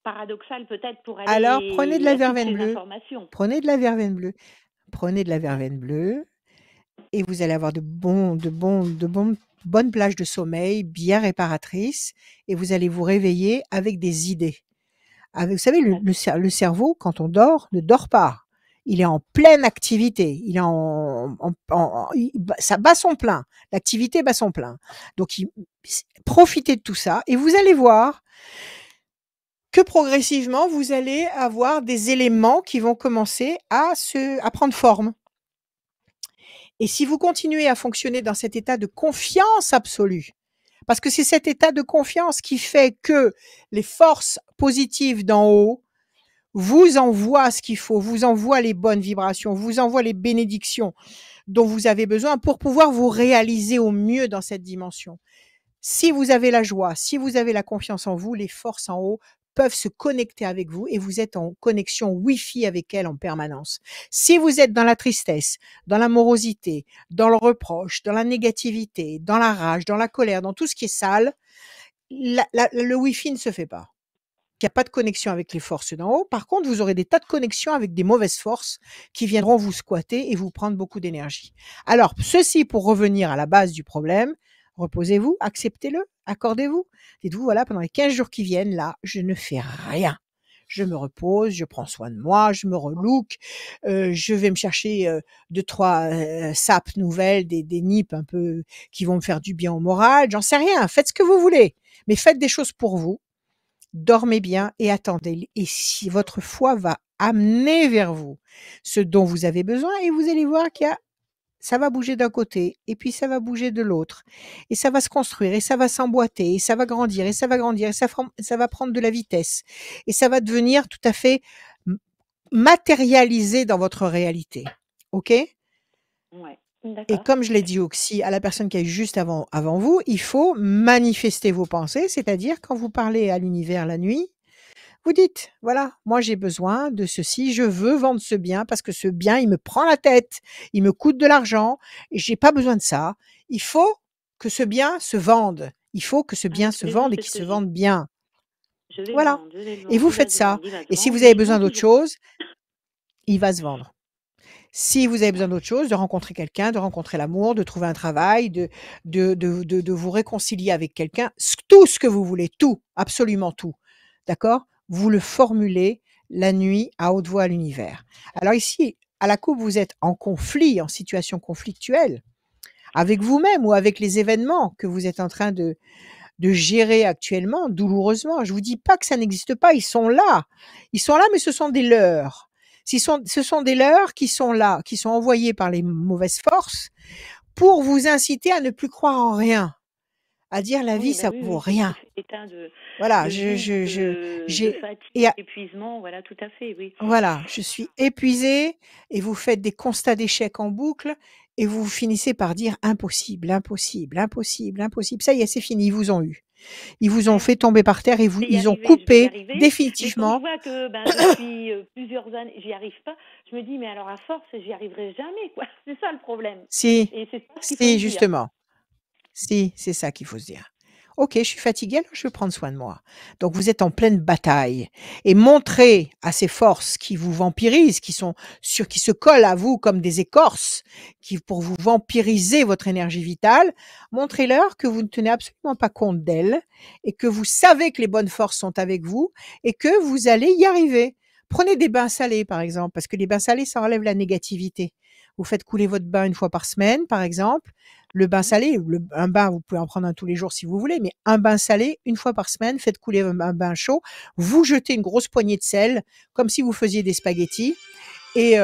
paradoxal peut-être pour Alors prenez de aller la à toutes verveine ces bleue, informations. prenez de la verveine bleue, prenez de la verveine bleue et vous allez avoir de bonnes plages de sommeil bien réparatrices et vous allez vous réveiller avec des idées. Vous savez, le cerveau, quand on dort, ne dort pas. Il est en pleine activité. Il est ça bat son plein. L'activité bat son plein. Donc, profitez de tout ça et vous allez voir que progressivement, vous allez avoir des éléments qui vont commencer à prendre forme. Et si vous continuez à fonctionner dans cet état de confiance absolue, parce que c'est cet état de confiance qui fait que les forces positives d'en haut vous envoient ce qu'il faut, vous envoient les bonnes vibrations, vous envoient les bénédictions dont vous avez besoin pour pouvoir vous réaliser au mieux dans cette dimension. Si vous avez la joie, si vous avez la confiance en vous, les forces en haut peuvent se connecter avec vous et vous êtes en connexion Wi-Fi avec elles en permanence. Si vous êtes dans la tristesse, dans la morosité, dans le reproche, dans la négativité, dans la rage, dans la colère, dans tout ce qui est sale, le Wi-Fi ne se fait pas. Il n'y a pas de connexion avec les forces d'en haut. Par contre, vous aurez des tas de connexions avec des mauvaises forces qui viendront vous squatter et vous prendre beaucoup d'énergie. Alors, ceci pour revenir à la base du problème, reposez-vous, acceptez-le, accordez-vous. Dites-vous, voilà, pendant les 15 jours qui viennent, là, je ne fais rien. Je me repose, je prends soin de moi, je me relook, je vais me chercher 2-3 sapes nouvelles, des nips un peu qui vont me faire du bien au moral, j'en sais rien, faites ce que vous voulez, mais faites des choses pour vous. Dormez bien et attendez. Et si votre foi va amener vers vous ce dont vous avez besoin et vous allez voir ça va bouger d'un côté et puis ça va bouger de l'autre et ça va se construire et ça va s'emboîter et ça va grandir et ça va grandir et ça va prendre de la vitesse et ça va devenir tout à fait matérialisé dans votre réalité. OK? Ouais. Et D'accord. comme je l'ai dit aussi à la personne qui est juste avant vous, il faut manifester vos pensées, c'est-à-dire quand vous parlez à l'univers la nuit, vous dites: «Voilà, moi j'ai besoin de ceci, je veux vendre ce bien parce que ce bien, il me prend la tête, il me coûte de l'argent et j'ai pas besoin de ça. Il faut que ce bien se vende. Il faut que ce Ah, bien tous se les jours, vende et c'est ce qu'il que se j'ai. vende bien». Je vais le Voilà, vendre, je vais le et vendre, vous il va faites se ça, vendre, il va se et si vendre, vous mais avez il besoin vend d'autre toujours. chose, il va se vendre. Si vous avez besoin Ouais. d'autre chose, de rencontrer quelqu'un, de rencontrer l'amour, de trouver un travail, de vous réconcilier avec quelqu'un, tout ce que vous voulez, tout, absolument tout. D'accord? Vous le formulez la nuit à haute voix à l'univers. Alors ici, à la coupe, vous êtes en conflit, en situation conflictuelle, avec vous-même ou avec les événements que vous êtes en train de gérer actuellement douloureusement. Je vous dis pas que ça n'existe pas, ils sont là. Ils sont là, mais ce sont des leurres. Ce sont des leurres qui sont là, qui sont envoyés par les mauvaises forces pour vous inciter à ne plus croire en rien, à dire la vie, Oui, bah ça oui, vaut oui, c'est ce qui rien. fait l'état Voilà, de vide, de j'ai, fatigue, et d'épuisement, voilà, tout à fait, oui. voilà, je suis épuisée et vous faites des constats d'échec en boucle et vous finissez par dire impossible, impossible, impossible, impossible. Ça y est, c'est fini, ils vous ont eu. Ils vous ont Mmh. fait tomber par terre et ils ont Je vais y coupé arriver, mais comme je définitivement. vois que, ben, depuis, plusieurs années, j'y arrive pas, je me dis: «Mais alors à force, j'y arriverai jamais, quoi». C'est ça le problème, Si, et c'est ça ce qu'il faut se si, dire. justement. Si, c'est ça qu'il faut se dire. OK, je suis fatiguée, alors je vais prendre soin de moi. Donc vous êtes en pleine bataille et montrez à ces forces qui vous vampirisent, qui se collent à vous comme des écorces, qui pour vous vampiriser votre énergie vitale, montrez-leur que vous ne tenez absolument pas compte d'elles et que vous savez que les bonnes forces sont avec vous et que vous allez y arriver. Prenez des bains salés, par exemple, parce que les bains salés, ça enlève la négativité. Vous faites couler votre bain une fois par semaine, par exemple. Le bain Mmh. salé, un bain, vous pouvez en prendre un tous les jours si vous voulez, mais un bain salé, une fois par semaine, faites couler un bain chaud, vous jetez une grosse poignée de sel, comme si vous faisiez des spaghettis, et,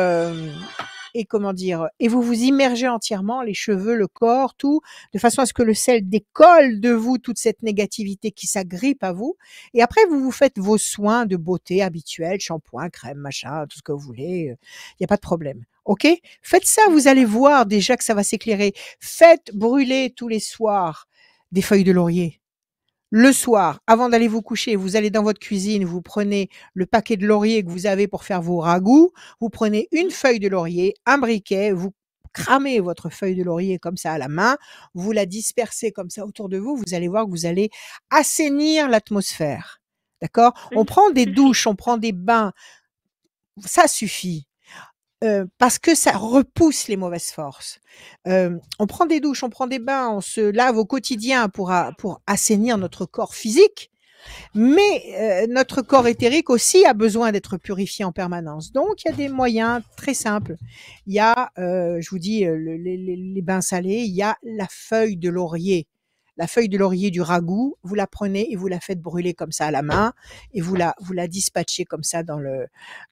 et comment dire, et vous vous immergez entièrement, les cheveux, le corps, tout, de façon à ce que le sel décolle de vous toute cette négativité qui s'agrippe à vous. Et après, vous vous faites vos soins de beauté habituels, shampoing, crème, machin, tout ce que vous voulez. Il n'y a pas de problème. OK? Faites ça, vous allez D'accord. voir déjà que ça va s'éclairer. Faites brûler tous les soirs des feuilles de laurier. Le soir, avant d'aller vous coucher, vous allez dans votre cuisine, vous prenez le paquet de laurier que vous avez pour faire vos ragoûts, vous prenez une Mmh. feuille de laurier, un briquet, vous cramez votre feuille de laurier comme ça à la main, vous la dispersez comme ça autour de vous, vous allez voir que vous allez assainir l'atmosphère. D'accord? On Mmh. prend des Suffit. douches, on prend des bains, ça suffit. Parce que ça repousse les mauvaises forces. On prend des douches, on prend des bains, on se lave au quotidien pour assainir notre corps physique, mais notre corps éthérique aussi a besoin d'être purifié en permanence. Donc il y a des moyens très simples. Il y a, je vous dis, les bains salés, il y a la feuille de laurier. La feuille de laurier du ragoût, vous la prenez et vous la faites brûler comme ça à la main et vous la dispatchez comme ça dans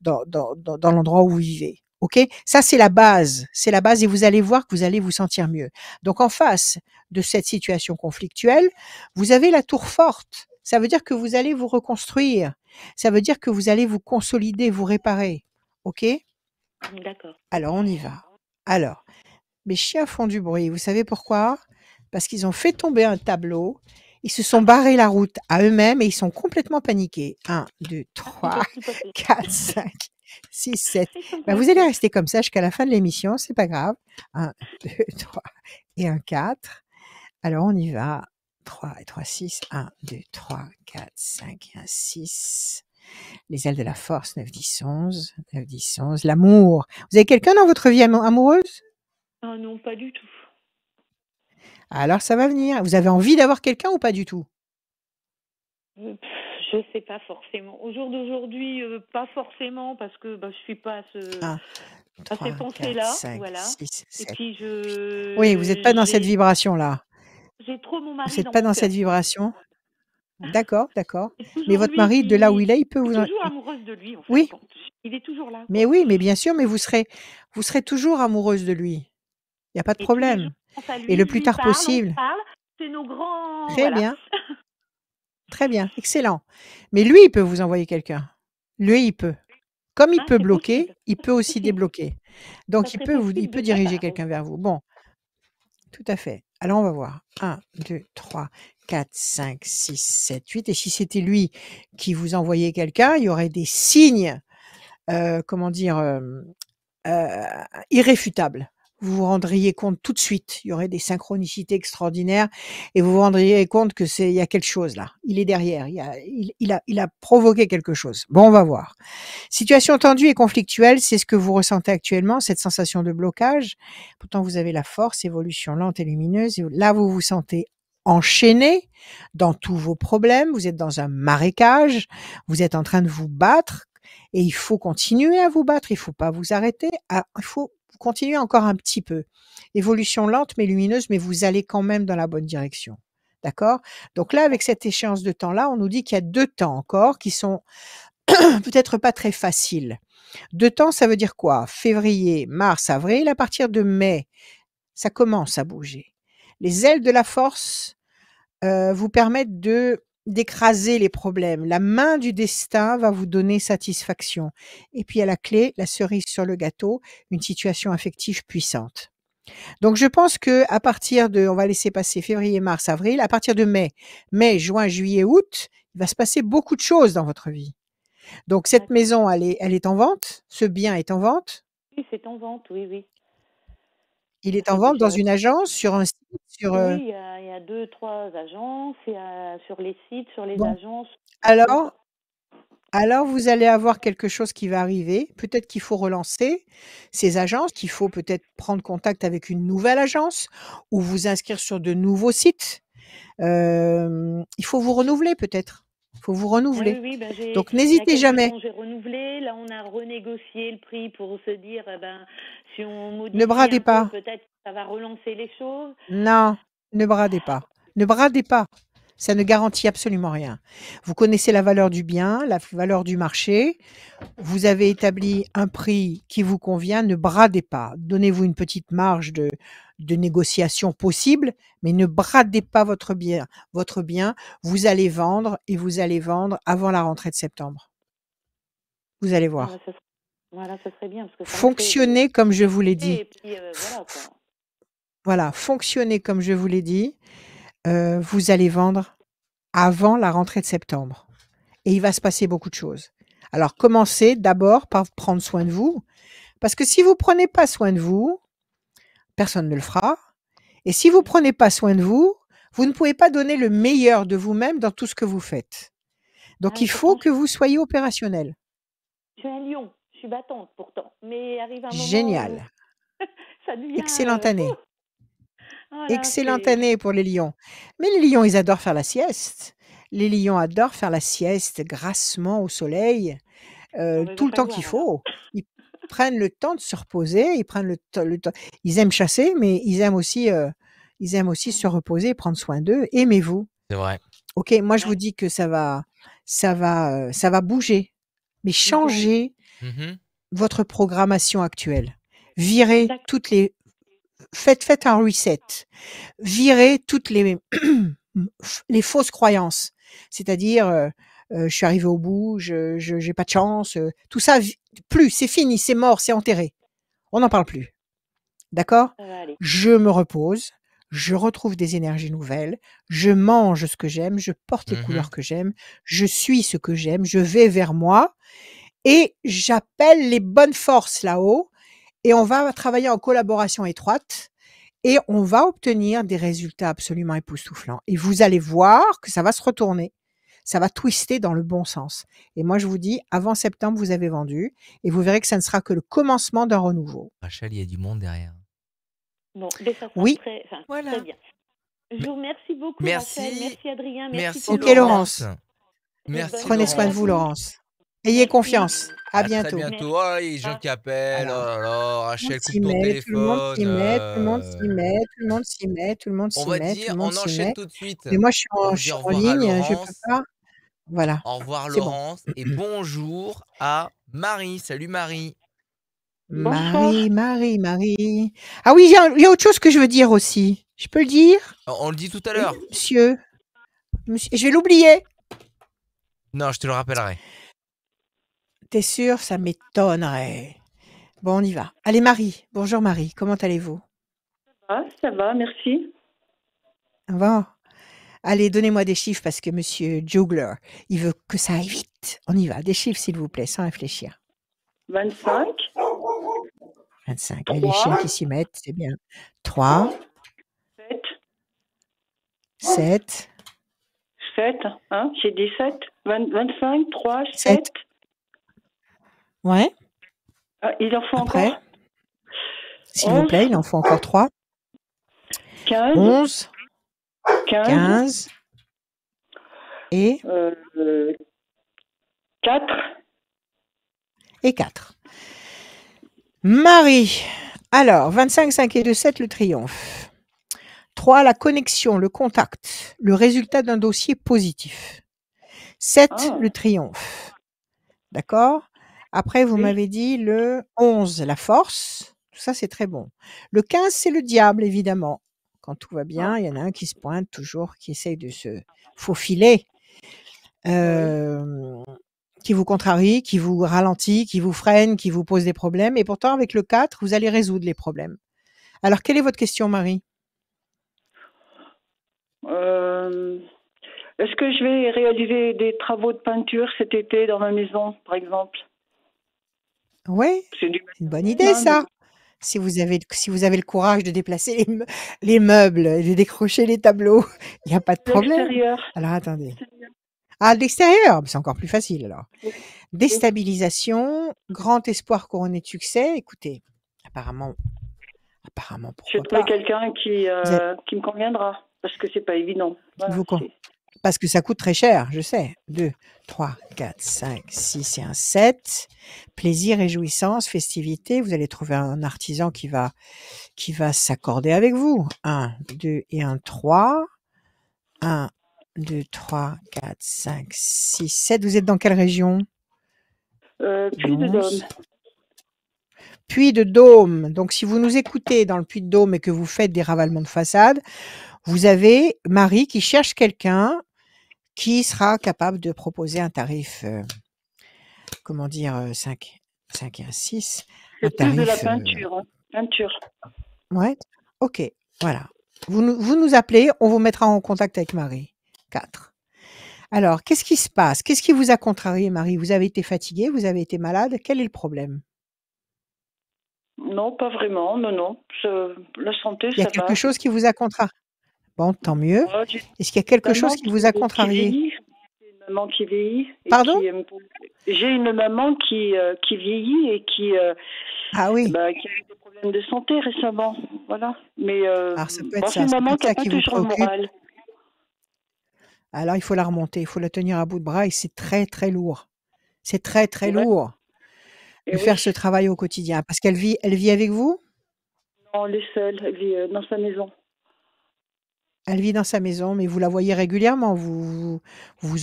l'endroit où vous vivez. OK? Ça, c'est la base et vous allez voir que vous allez vous sentir mieux. Donc en face de cette situation conflictuelle, vous avez la tour forte. Ça veut dire que vous allez vous reconstruire. Ça veut dire que vous allez vous consolider, vous réparer. OK? D'accord. Alors on y va. Alors, mes chiens font du bruit. Vous savez pourquoi? Parce qu'ils ont fait tomber un tableau. Ils se sont Ah, barrés la route à eux-mêmes et ils sont complètement paniqués. 1, 2, ah, ils 3, peuvent plus passer. 4, 5, 6, 7. Ils sont Ben, vous allez coincés. rester comme ça jusqu'à la fin de l'émission, c'est pas grave. 1, 2, 3 et un 4. Alors on y va. 3 et 3, 6. 1, 2, 3, 4, 5 et un 6. Les ailes de la force, 9, 10, 11. 9, 10, 11. L'amour. Vous avez quelqu'un dans votre vie amoureuse? Ah non, pas du tout. Alors ça va venir. Vous avez envie d'avoir quelqu'un ou pas du tout? Je sais pas forcément. Au jour d'aujourd'hui, pas forcément parce que, bah, je suis pas 1, à ces 3, 4, pensées-là, 5, voilà, 6, et 7. puis Oui, vous n'êtes pas dans cette vibration-là. j'ai trop mon Vous mari n'êtes dans pas mon dans cette cœur. vibration? D'accord, d'accord. C'est Mais toujours votre lui mari, de là où il est, il peut je suis vous en... toujours amoureuse de lui, en fin de Oui, compte. Il est toujours là, mais quoi. oui, mais bien sûr, mais vous serez toujours amoureuse de lui. Il n'y a pas de Et tous les jours, problème. je pense à Et lui, le je plus lui tard parle, on se possible. parle, c'est nos grands, Très voilà. bien, très bien, excellent. Mais lui, il peut vous envoyer quelqu'un. Lui, il peut. Comme il Ah, peut c'est bloquer, possible, il peut c'est aussi possible. débloquer. Ça Donc serait il possible peut de sa diriger part, oui. quelqu'un vers vous. Bon, tout à fait. Alors, on va voir. 1, 2, 3, 4, 5, 6, 7, 8. Et si c'était lui qui vous envoyait quelqu'un, il y aurait des signes, comment dire, irréfutables. Vous vous rendriez compte tout de suite. Il y aurait des synchronicités extraordinaires et vous vous rendriez compte que il y a quelque chose là. Il est derrière. Il a provoqué quelque chose. Bon, on va voir. Situation tendue et conflictuelle, c'est ce que vous ressentez actuellement, cette sensation de blocage. Pourtant, vous avez la force, évolution lente et lumineuse. Et là, vous vous sentez enchaîné dans tous vos problèmes. Vous êtes dans un marécage. Vous êtes en train de vous battre et il faut continuer à vous battre. Il faut pas vous arrêter. Il faut continuer encore un petit peu. Évolution lente mais lumineuse, mais vous allez quand même dans la bonne direction. D'accord? Donc là, avec cette échéance de temps-là, on nous dit qu'il y a 2 temps encore qui sont peut-être pas très faciles. 2 temps, ça veut dire quoi? Février, mars, avril. À partir de mai, ça commence à bouger. Les ailes de la force vous permettent d'écraser les problèmes. La main du destin va vous donner satisfaction. Et puis à la clé, la cerise sur le gâteau, une situation affective puissante. Donc je pense que à partir de, on va laisser passer février, mars, avril, à partir de mai, juin, juillet, août, il va se passer beaucoup de choses dans votre vie. Donc cette D'accord. maison, elle est en vente? Ce bien est en vente? Oui, c'est en vente, oui, oui. Il Ça est en fait vente dans déjà. une agence, sur un site, Oui, il y a 2, 3 agences, sur les sites, sur les bon. agences, partout, Alors quoi. alors vous allez avoir quelque chose qui va arriver. Peut-être qu'il faut relancer ces agences, qu'il faut peut-être prendre contact avec une nouvelle agence ou vous inscrire sur de nouveaux sites. Il faut vous renouveler peut-être. Il faut vous Ah oui, renouveler. oui, ben Donc il y a n'hésitez quelques jamais. temps, j'ai renouvelé. Là, on a renégocié le prix pour se dire, eh ben, si on Ne modifie bradez un peu, pas. peut-être que ça va relancer les choses. Non, ne bradez pas. Ne bradez pas. Ça ne garantit absolument rien. Vous connaissez la valeur du bien, la valeur du marché. Vous avez établi un prix qui vous convient. Ne bradez pas. Donnez-vous une petite marge de négociation possible, mais ne bradez pas votre bien. Votre bien, vous allez vendre et vous allez vendre avant la rentrée de septembre. Vous allez Ah, bah, voir. voilà, ça serait bien, parce que ça me fait Fonctionnez comme je vous l'ai et dit. puis voilà, quoi. Voilà, fonctionnez comme je vous l'ai dit. Vous allez vendre avant la rentrée de septembre et il va se passer beaucoup de choses. Alors commencez d'abord par prendre soin de vous, parce que si vous prenez pas soin de vous, personne ne le fera. Et si vous prenez pas soin de vous, vous ne pouvez pas donner le meilleur de vous-même dans tout ce que vous faites. Donc Ah, et il faut pourtant, que vous soyez opérationnel. je suis un lion, je suis battante pourtant. Mais arrive un moment où Génial. ça devient... Excellente année. voilà, Excellente c'est... année pour les lions. Mais les lions, ils adorent faire la sieste. Les lions adorent faire la sieste grassement au soleil. Ah, bah, il va Tout le temps qu'il falloir, alors. faut. Ils prennent le temps de se reposer, ils prennent le temps. Ils aiment chasser, mais ils aiment aussi se reposer et prendre soin d'eux. Aimez-vous. C'est vrai. OK, moi je Ouais. vous dis que ça va bouger, mais changez Mhm. votre programmation actuelle. Virez D'accord. toutes les faites un reset. Virez toutes les les fausses croyances. C'est-à-dire, je suis arrivé au bout, je j'ai pas de chance, tout ça plus, c'est fini, c'est mort, c'est enterré. On n'en parle plus. D'accord? Ça va aller. Je me repose, je retrouve des énergies nouvelles, je mange ce que j'aime, je porte les Mhm. couleurs que j'aime, je suis ce que j'aime, je vais vers moi et j'appelle les bonnes forces là-haut et on va travailler en collaboration étroite et on va obtenir des résultats absolument époustouflants et vous allez voir que ça va se retourner. Ça va twister dans le bon sens et moi je vous dis avant septembre, vous avez vendu et vous verrez que ça ne sera que le commencement d'un renouveau. Rachel, il y a du monde derrière. Bon, mais ça sera Oui. très Voilà. bien. Je vous remercie beaucoup, Merci. Rachel. Merci, Adrien. Merci, Merci OK, Philippe. Laurence. Merci bonne Prenez soin journée de à vous, vous. Laurence. Ayez Merci. confiance. À très bientôt. bientôt. Oh, les gens qui appellent. Alors, Oh là là, tout le monde Rachel, coupe s'y ton met, tout le monde téléphone. s'y met, tout le monde s'y met, tout le monde s'y met, tout le monde On s'y va met, tout dire, le monde on s'y enchaîne met. tout de suite. Mais moi, On je dit suis au en revoir à ligne, je peux Laurence. pas. Voilà. Au revoir C'est bon. Laurence et bonjour à Marie. Salut Marie. Bonsoir. Marie. Ah oui, il y a autre chose que je veux dire aussi. Je peux le dire? On le dit tout à l'heure. Monsieur, je vais l'oublier. Non, je te le rappellerai. T'es sûr? Ça m'étonnerait. Bon, on y va. Allez, Marie. Bonjour Marie. Comment allez-vous? Ah, ça va, merci. Ça va? Allez, donnez-moi des chiffres parce que monsieur Jugler, il veut que ça aille vite. On y va. Des chiffres, s'il vous plaît, sans réfléchir. 25, 25. Et les chiens 3, qui s'y mettent, c'est bien. 3, 7, 7, 7, hein, j'ai dit 7, 25, 3, 7. 7. Ouais. Ah, il en faut Après, encore s'il vous 11, plaît, il en faut encore 3. 15, 11, 15, 15 et, 4. et 4. Marie. Alors, 25, 5 et 2, 7, le triomphe. 3, la connexion, le contact, le résultat d'un dossier positif. 7, Ah, le triomphe. D'accord? Après, vous oui, m'avez dit le 11, la force. Tout ça, c'est très bon. Le 15, c'est le diable, évidemment. Quand tout va bien, ah, il y en a un qui se pointe toujours, qui essaye de se faufiler, oui. qui vous contrarie, qui vous ralentit, qui vous freine, qui vous pose des problèmes. Et pourtant, avec le 4, vous allez résoudre les problèmes. Alors, quelle est votre question, Marie? Est-ce que je vais réaliser des travaux de peinture cet été dans ma maison, par exemple? Oui, C'est du c'est une bonne matériel, idée, hein, mais ça. Si vous avez le courage de déplacer les meubles et de décrocher les tableaux, il n'y a pas de à problème. l'extérieur. Alors, attendez. Ah, de l'extérieur, c'est encore plus facile alors. Oui. Déstabilisation, grand espoir couronné de succès. Écoutez, apparemment, Je vais pourquoi trouver pas. quelqu'un Vous avez- qui me conviendra, parce que c'est pas évident. qui Voilà, vous con- c'est Parce que ça coûte très cher, je sais. 2, 3, 4, 5, 6 et un 7. Plaisir et jouissance, festivité. Vous allez trouver un artisan qui va s'accorder avec vous. 1, 2 et un 3. 1, 2, 3, 4, 5, 6, 7. Vous êtes dans quelle région? Puy de Dôme. Puy de Dôme. Donc, si vous nous écoutez dans le Puy de Dôme et que vous faites des ravalements de façade, vous avez Marie qui cherche quelqu'un qui sera capable de proposer un tarif, 5 et un 6, un C'est plus de la tarif, peinture, hein. Peinture. ouais, OK, voilà. Vous nous appelez, on vous mettra en contact avec Marie. 4. Alors, qu'est-ce qui se passe? Qu'est-ce qui vous a contrarié, Marie? Vous avez été fatiguée? Vous avez été malade? Quel est le problème? Non, pas vraiment, non. La santé, Il y a ça quelque va. chose qui vous a contrarié? Bon, tant mieux. Moi, j'ai Est-ce qu'il y a quelque une chose maman qui vous a qui contrarié? vieillit. J'ai une maman qui vieillit et Pardon? j'ai une maman qui vieillit et qui a Ah oui. eu des problèmes de santé récemment. Voilà. Mais Alors ça peut être c'est ça, une ça peut maman être qui n'a ça pas qui vous toujours le préoccupe. moral. Alors il faut la remonter, il faut la tenir à bout de bras et c'est très, très lourd. C'est très, très Ouais. lourd Et de oui. faire ce travail au quotidien parce qu'elle vit avec vous? Non, elle est seule. Elle vit dans sa maison. Elle vit dans sa maison, mais vous la voyez régulièrement, vous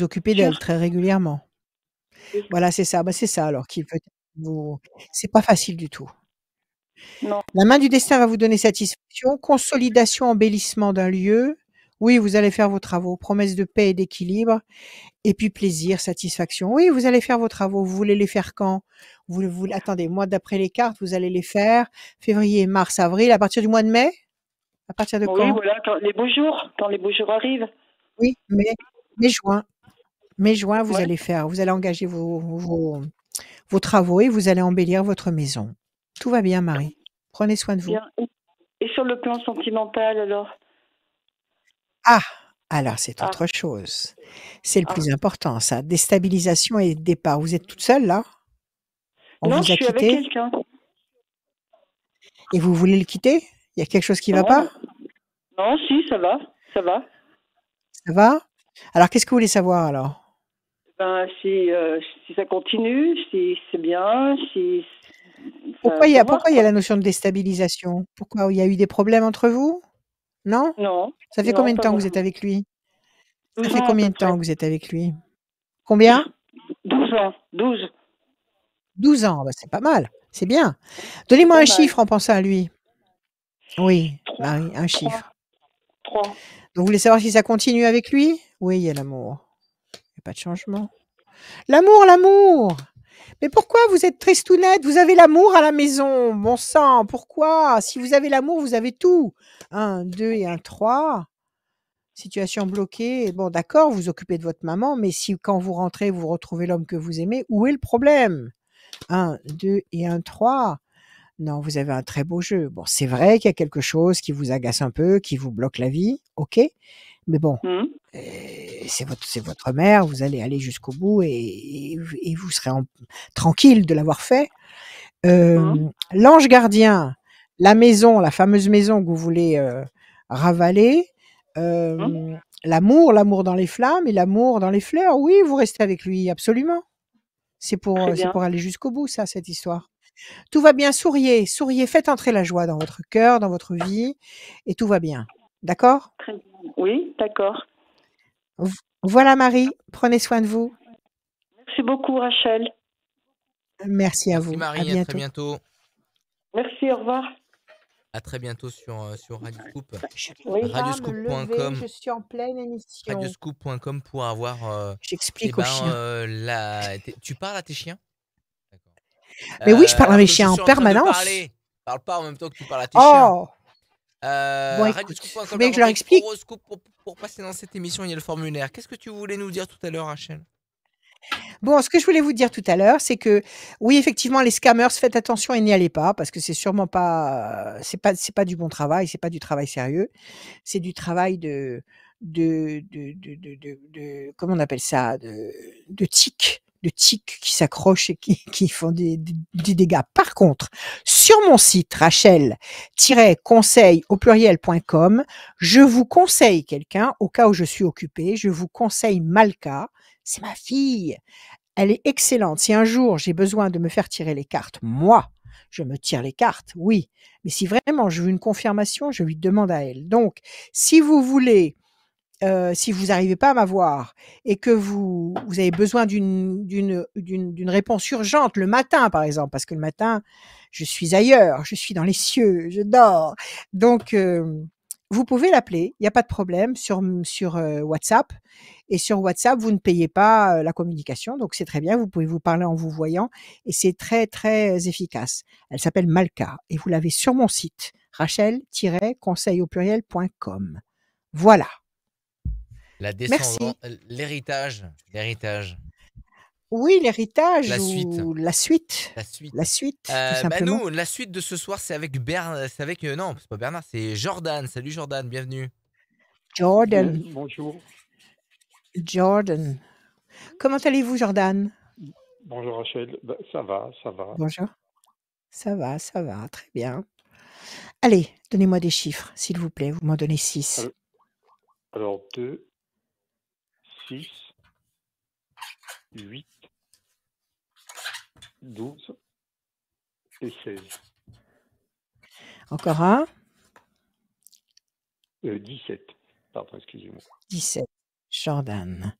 occupez Sûr. d'elle très régulièrement. Oui. Voilà, c'est ça. Bah, c'est ça alors qui peut vous c'est pas facile du tout. Non. La main du destin va vous donner satisfaction, consolidation, embellissement d'un lieu. Oui, vous allez faire vos travaux, promesse de paix et d'équilibre. Et puis plaisir, satisfaction. Oui, vous allez faire vos travaux. Vous voulez les faire quand? Attendez, moi, d'après les cartes, vous allez les faire février, mars, avril, à partir du mois de mai? À partir de Oui, quand? voilà, quand les beaux jours arrivent. Oui, mai, juin. Mai, juin, Ouais. vous allez engager vos travaux et vous allez embellir votre maison. Tout va bien, Marie. Prenez soin de vous. Bien. Et sur le plan sentimental, alors? Ah! Alors, c'est Ah, autre chose. C'est le ah. plus important, ça. Déstabilisation et départ. Vous êtes toute seule, là? On Non, vous je a suis avec quitté quelqu'un. et vous voulez le quitter? Il y a quelque chose qui va Non, pas? non, si, ça va, ça va. Ça va? Alors, qu'est-ce que vous voulez savoir alors? Si ça continue, si c'est bien, si Pourquoi faut voir, il y a quoi. la notion de déstabilisation? Pourquoi? Il y a eu des problèmes entre vous? Non? Non, Ça fait non, combien de pas temps que vous êtes vraiment. avec lui? Ça 12 fait ans à combien peu de près. temps que vous êtes avec lui? Combien? 12 ans, 12. 12 ans, bah, c'est pas mal, c'est bien. C'est Donnez-moi pas un mal. chiffre en pensant à lui. Oui, 3, Marie, un 3, chiffre. 3. Donc vous voulez savoir si ça continue avec lui? Oui, il y a l'amour. Il y a pas de changement. L'amour, l'amour! Mais pourquoi vous êtes tristounette? Vous avez l'amour à la maison, bon sang, pourquoi? Si vous avez l'amour, vous avez tout. 1, 2 et 1, 3. Situation bloquée. Bon, d'accord, vous occupez de votre maman, mais si quand vous rentrez, vous retrouvez l'homme que vous aimez, où est le problème? 1, 2 et 1, 3. Non, vous avez un très beau jeu. Bon, c'est vrai qu'il y a quelque chose qui vous agace un peu, qui vous bloque la vie, OK, mais bon, Hum, c'est votre mère, vous allez aller jusqu'au bout et vous serez tranquille de l'avoir fait. hum, L'ange gardien, la maison, la fameuse maison que vous voulez ravaler, hum. l'amour dans les flammes et l'amour dans les fleurs, oui, vous restez avec lui, absolument. Très C'est bien. pour aller jusqu'au bout, ça, cette histoire. Tout va bien, souriez, souriez, faites entrer la joie dans votre cœur, dans votre vie, et tout va bien. D'accord? Très bien. Oui, d'accord. Voilà, Marie, prenez soin de vous. Merci beaucoup, Rachel. Merci à Merci vous. À Marie, à très bientôt. bientôt. Merci, au revoir. À très bientôt sur Radio Scoop. Je ne Oui. vais pas me lever, Radioscoop.com je suis en pleine émission. radioscoop.com pour avoir J'explique aux chiens. tu parles à tes chiens? D'accord. Mais oui, je parle à Alors mes que je chiens en suis en train de permanence. parler. Parle pas en même temps que tu parles à tes chiens. Oh, bon, écoute, Radioscoop.com, faut la bien que je leur rubrique explique. horoscope pour passer dans cette émission, il y a le formulaire. Qu'est-ce que tu voulais nous dire tout à l'heure, Rachel? Bon, ce que je voulais vous dire tout à l'heure, c'est que oui, effectivement, les scammers, faites attention et n'y allez pas parce que c'est sûrement pas, c'est pas du bon travail, c'est pas du travail sérieux. C'est du travail comment on appelle ça? De tiques qui s'accrochent et qui font des dégâts. Par contre, sur mon site rachel-conseil au pluriel.com, je vous conseille quelqu'un au cas où je suis occupée, je vous conseille Malka, c'est ma fille. Elle est excellente. Si un jour j'ai besoin de me faire tirer les cartes, moi, je me tire les cartes, oui. Mais si vraiment je veux une confirmation, je lui demande à elle. Donc, si vous voulez, si vous n'arrivez pas à m'avoir et que vous avez besoin d'une réponse urgente le matin, par exemple, parce que le matin, je suis ailleurs, je suis dans les cieux, je dors. Donc, vous pouvez l'appeler, il n'y a pas de problème, sur WhatsApp. Et sur WhatsApp, vous ne payez pas la communication, donc c'est très bien, vous pouvez vous parler en vous voyant et c'est très, très efficace. Elle s'appelle Malka et vous l'avez sur mon site, rachel-conseil au pluriel.com. Voilà. La Merci. descendance, l'héritage. Oui, l'héritage La suite. ou la suite. La suite. La suite, tout Bah simplement. nous, la suite de ce soir, c'est avec non, c'est pas Bernard, c'est Jordan. Salut Jordan, bienvenue. Jordan. Bonjour. Jordan. Comment allez-vous, Jordan? Bonjour Rachel. Bah, ça va. Bonjour. Ça va, très bien. Allez, donnez-moi des chiffres, s'il vous plaît. Vous m'en donnez 6. Alors 2, 6, 8, 12 et 16. Encore un. 17. Pardon, excusez-moi. 17. Jordan.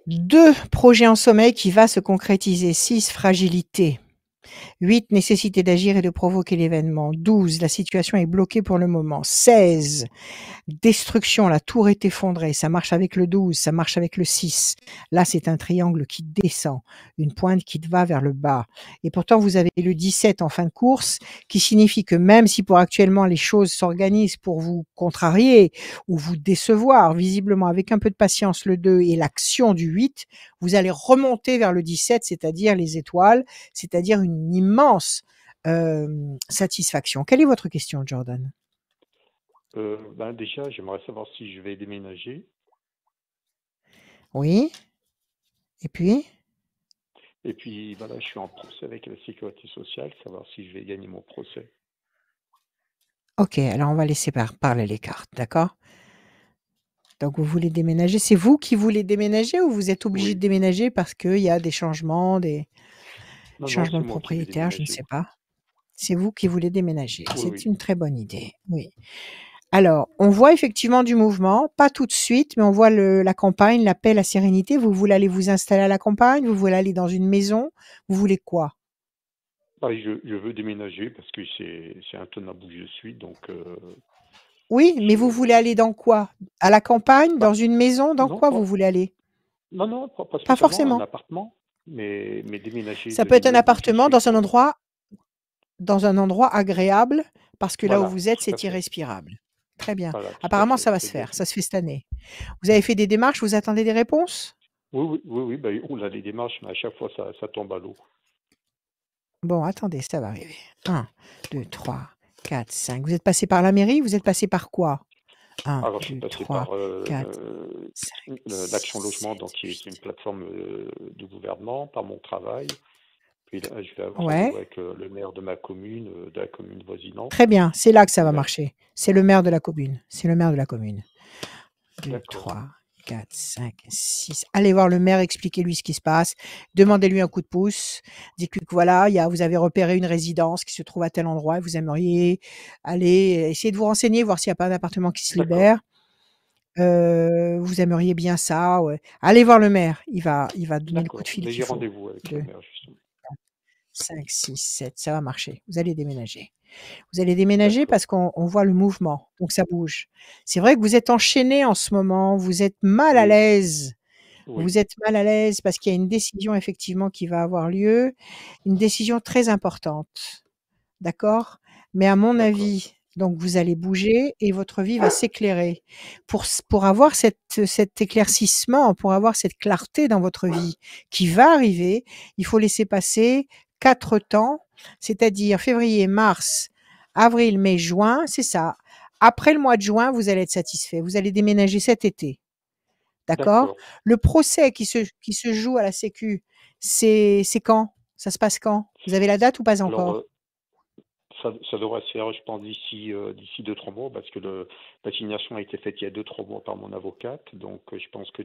2, projet en sommeil qui va se concrétiser. 6, fragilité. 8, nécessité d'agir et de provoquer l'événement. 12, la situation est bloquée pour le moment. 16, destruction, la tour est effondrée. Ça marche avec le 12, ça marche avec le 6. Là, c'est un triangle qui descend, une pointe qui va vers le bas. Et pourtant, vous avez le 17 en fin de course, qui signifie que même si pour actuellement les choses s'organisent pour vous contrarier ou vous décevoir, visiblement avec un peu de patience le 2 et l'action du 8, vous allez remonter vers le 17, c'est-à-dire les étoiles, c'est-à-dire une immense satisfaction. Quelle est votre question, Jordan? Déjà, j'aimerais savoir si je vais déménager. Oui. Et puis? Et puis, voilà, je suis en procès avec la sécurité sociale, savoir si je vais gagner mon procès. Ok, alors on va laisser parler les cartes, d'accord? Donc vous voulez déménager. C'est vous qui voulez déménager ou vous êtes obligé Oui. de déménager parce qu'il y a des changements, Non, changements c'est de moi qui vais propriétaire, je ne déménager. sais pas. C'est vous qui voulez déménager. Oui, C'est oui. une très bonne idée, oui. Alors, on voit effectivement du mouvement, pas tout de suite, mais on voit la campagne, la paix, la sérénité. Vous voulez aller vous installer à la campagne? Vous voulez aller dans une maison? Vous voulez quoi? Je veux déménager parce que c'est intenable où je suis, donc Oui, mais vous voulez aller dans quoi? À la campagne? bah, Dans une maison? Dans non, quoi vous voulez aller? pas Pas spécialement, un forcément. appartement. Mais déménager Ça de peut être un l'immeuble où je appartement suis, dans un endroit agréable, parce que là où voilà, vous êtes, tout à c'est fait. irrespirable. Très bien. Voilà, tout à Apparemment, fait. ça va se C'est bien. faire. Ça se fait cette année. Vous avez fait des démarches, vous attendez des réponses? Oui, bah, on a des démarches, mais à chaque fois, ça tombe à l'eau. Bon, attendez, ça va arriver. 1, 2, 3, 4, 5. Vous êtes passé par la mairie? Vous êtes passé par quoi? 1, Alors, je suis 2, passé 3, par 4, 5, l'Action Logement, 7, donc qui est une 8. plateforme du gouvernement, par mon travail. Puis là, je vais avoir Ouais. rendez-vous avec le maire de ma commune, de la commune voisinante. Très bien. C'est là que ça va Là, marcher. C'est le maire de la commune. C'est le maire de la commune. 2, d'accord, 3, 4, 5, 6. Allez voir le maire, expliquez-lui ce qui se passe. Demandez-lui un coup de pouce. Dites-lui que voilà, vous avez repéré une résidence qui se trouve à tel endroit et vous aimeriez aller essayer de vous renseigner, voir s'il n'y a pas un appartement qui se d'accord, libère. Vous aimeriez bien ça, ouais. Allez voir le maire. Il va donner le coup de d'accord. fil Mais qu'il j'ai faut. rendez-vous avec le 2, maire, justement. 5, 6, 7. Ça va marcher. Vous allez déménager. Vous allez déménager D'accord, parce qu'on voit le mouvement, donc ça bouge. C'est vrai que vous êtes enchaîné en ce moment, vous êtes mal à oui, l'aise. oui, Vous êtes mal à l'aise parce qu'il y a une décision effectivement qui va avoir lieu, une décision très importante. D'accord? Mais à mon d'accord, avis, donc vous allez bouger et votre vie va s'éclairer. Pour avoir cet éclaircissement, pour avoir cette clarté dans votre vie qui va arriver, il faut laisser passer 4 temps, c'est-à-dire février, mars, avril, mai, juin, c'est ça. Après le mois de juin, vous allez être satisfait. Vous allez déménager cet été. D'accord? d'accord. Le procès qui se joue à la sécu, c'est quand? Ça se passe quand? Vous avez la date ou pas Alors, encore? ça devrait se faire, je pense, d'ici 2-3 mois, parce que l'assignation a été faite il y a 2-3 mois par mon avocate, donc je pense que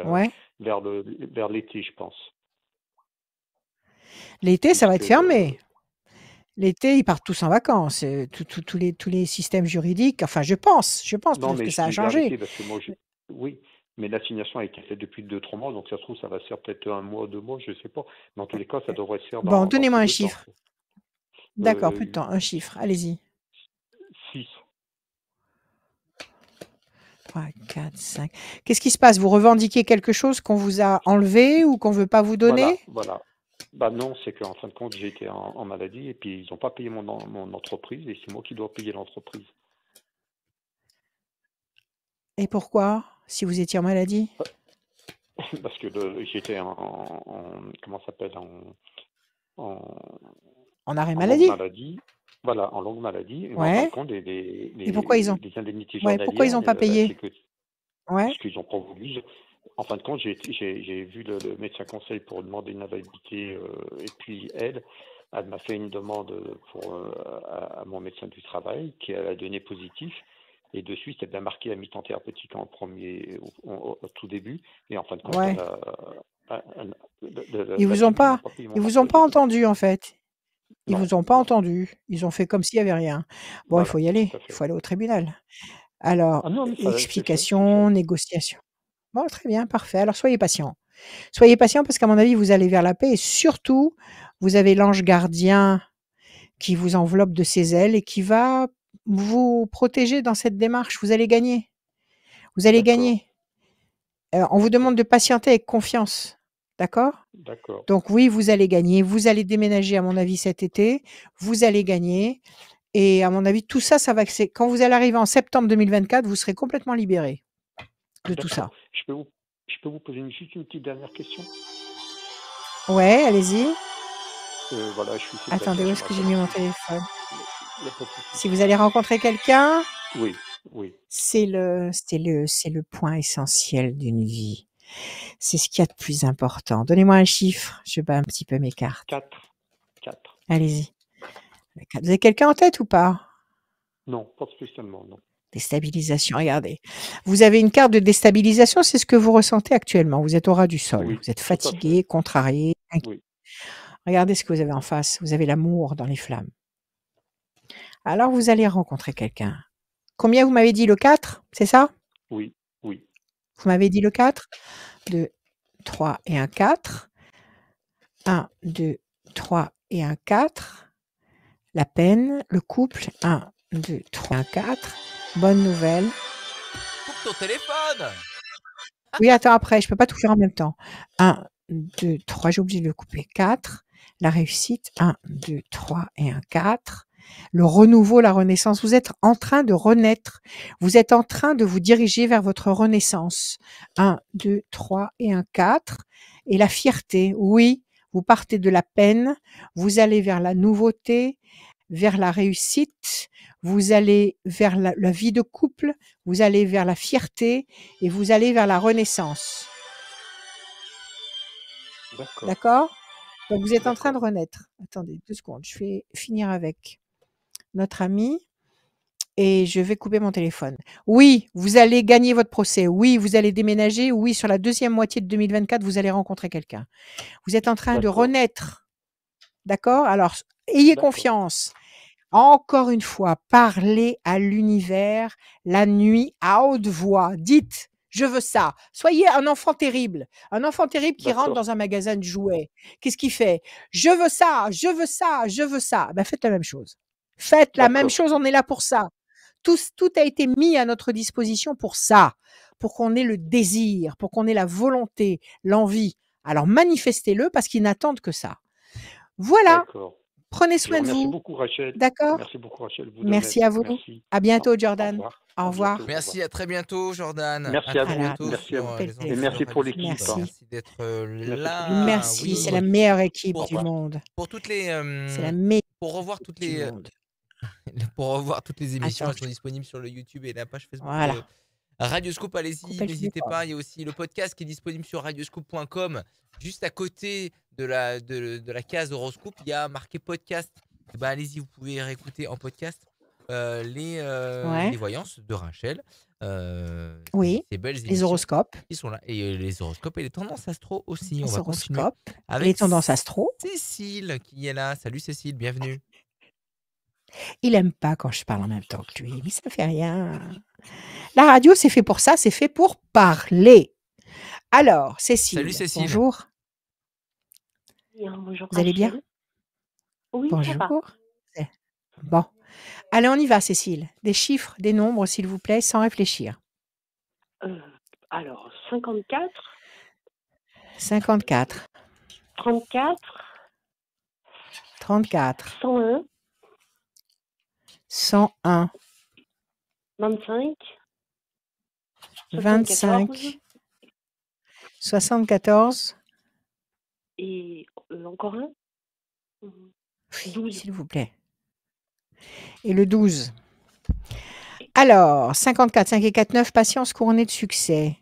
Ouais. vers l'été, je pense. L'été, ça va Puisque être fermé. L'été, ils partent tous en vacances. Tous les systèmes juridiques, enfin, je pense, non, peut-être mais que je ça a dis vers changé. l'été, parce que moi, oui, mais l'assignation a été faite depuis 2-3 mois, donc ça se trouve, ça va se faire peut-être 1 mois, 2 mois, je sais pas. Mais en tous les cas, ça devrait se faire Bon, dans donnez-moi peu un de temps. chiffre. D'accord, peu de 8, temps, un chiffre, allez-y. 6. 3, 4, 5. Qu'est-ce qui se passe? Vous revendiquez quelque chose qu'on vous a enlevé ou qu'on veut pas vous donner? Voilà. Bah non, c'est qu'en fin de compte, j'ai été en maladie et puis ils n'ont pas payé mon entreprise et c'est moi qui dois payer l'entreprise. Et pourquoi? Si vous étiez en maladie? Parce que j'étais comment ça s'appelle, en, En arrêt en longue maladie? maladie. Voilà, en longue maladie. Et en fin de Ouais. compte, Et pourquoi ils ont les indemnités pourquoi ils journalières, ont pas la payé? sécurité, Ouais. puisqu'ils n'ont pas voulu. En fin de compte, j'ai vu le médecin conseil pour demander une invalidité et puis elle m'a fait une demande à mon médecin du travail qui a donné positif. Et de suite, elle a marqué la mi-temps thérapeutique au tout début. Et en fin de compte, Ouais. la Ils vous ont sécu n'a pas pas payé ils mon vous ont pas employé. entendu, en fait. Ils Non, vous ont pas non, entendu. Ils ont fait comme s'il y avait rien. Bon, il faut voilà, y tout aller. à Il fait. faut aller au tribunal. Alors, Ah non, mais ça, c'est fait, c'est explication, fait. négociation. Bon, très bien, parfait. Alors soyez patient. Soyez patient parce qu'à mon avis, vous allez vers la paix et surtout, vous avez l'ange gardien qui vous enveloppe de ses ailes et qui va vous protéger dans cette démarche. Vous allez gagner. Vous allez D'accord, gagner. On vous demande d'accord, de patienter avec confiance. D'accord? d'accord, Donc oui, vous allez gagner. Vous allez déménager, à mon avis, cet été. Vous allez gagner. Et à mon avis, tout ça, c'est quand vous allez arriver en septembre 2024, vous serez complètement libéré de tout d'accord. ça. Je peux vous poser juste une petite dernière question? Ouais, allez-y. Voilà, je suis Attendez, célibataire, où est-ce j'aimerais que j'ai savoir mis mon si... téléphone? Il n'y a pas de souci. Si vous allez rencontrer quelqu'un, Oui, oui. c'est le point essentiel d'une vie. C'est ce qu'il y a de plus important. Donnez-moi un chiffre. Je bats un petit peu mes cartes. 4. 4. Allez-y. Vous avez quelqu'un en tête ou pas? Non, pas spécialement, non. Déstabilisation, regardez. Vous avez une carte de déstabilisation, c'est ce que vous ressentez actuellement. Vous êtes au ras du sol. Oui, Vous êtes tout à fait. fatigué, contrarié, inquiet. Oui, Regardez ce que vous avez en face. Vous avez l'amour dans les flammes. Alors, vous allez rencontrer quelqu'un. Combien vous m'avez dit, le 4? C'est ça? oui, oui. Vous m'avez dit le 4? 2, 3 et un 4. 1, 2, 3 et un 4. La peine, le couple, 1, 2, 3, un 4. Bonne nouvelle. Coupe ton téléphone. Oui, attends, après, je peux pas tout faire en même temps. 1, 2, 3, j'ai oublié de le couper, 4. La réussite, 1, 2, 3 et un 4. Le renouveau, la renaissance. Vous êtes en train de renaître. Vous êtes en train de vous diriger vers votre renaissance. 1, 2, 3 et un 4. Et la fierté, oui, vous partez de la peine, vous allez vers la nouveauté, vers la réussite, vous allez vers la vie de couple, vous allez vers la fierté et vous allez vers la renaissance. D'accord, D'accord? Donc vous êtes en train de d'accord. renaître. Attendez 2 secondes, je vais finir avec notre ami et je vais couper mon téléphone. Oui, vous allez gagner votre procès. Oui, vous allez déménager. Oui, sur la deuxième moitié de 2024, vous allez rencontrer quelqu'un. Vous êtes en train de D'accord, renaître. D'accord? Alors, ayez d'accord, confiance. Encore une fois, parlez à l'univers la nuit à haute voix. Dites, je veux ça. Soyez un enfant terrible. Un enfant terrible qui rentre d'accord, dans un magasin de jouets. Qu'est-ce qu'il fait? Je veux ça, je veux ça, je veux ça. Ben, faites la même chose. Faites la même d'accord, chose, on est là pour ça. Tout a été mis à notre disposition pour ça, pour qu'on ait le désir, pour qu'on ait la volonté, l'envie. Alors manifestez-le parce qu'ils n'attendent que ça. Voilà, d'accord. prenez Je vous soin de remercie vous. beaucoup, Rachel. D'accord? Merci beaucoup, Rachel. Vous de même. Merci à vous. Merci. À Au, bientôt, au Jordan. revoir. Au À revoir. bientôt. Au Merci, revoir. à très bientôt, Jordan. Merci À à très vous. Voilà, bientôt Merci à vous. sur coupez le les ondes Et de merci téléphone. pour Radio l'équipe. Scoop. Hein. Merci. Merci d'être Merci pour là. l'équipe. Merci, c'est la Oui, meilleure équipe Au du revoir. monde. pour toutes les C'est la meilleure pour revoir toutes du les monde. pour revoir toutes les émissions, Attends, elles sont disponibles sur le YouTube et la page Facebook de voilà. Radio Scoop. Allez-y, Coupez le n'hésitez téléphone. pas. Il y a aussi le podcast qui est disponible sur radioscoop.com. Juste à côté de la case horoscope, il y a marqué podcast. Bah, allez-y, vous pouvez réécouter en podcast les Ouais. voyances de Rachel. Oui. Ces belles Les émissions horoscopes. qui sont là. Et les horoscopes et les tendances astro aussi. On Les va continuer horoscopes. Et les avec tendances astro. Cécile qui est là. Salut Cécile, bienvenue. Il aime pas quand je parle en même temps que lui, mais ça fait rien. La radio, c'est fait pour ça, c'est fait pour parler. Alors, Salut Cécile, Cécile. bonjour. Bien, bonjour Vous allez bien? Rachel. Oui, ça va. Bonjour. Bon. Allez, on y va, Cécile. Des chiffres, des nombres, s'il vous plaît, sans réfléchir. Alors, 54, 54, 34, 34, 101, 101, 25, 25, 74, et encore un, oui, 12. s'il vous plaît. Et le 12. Alors, 54, 5 et 4, 9, patience couronnée de succès.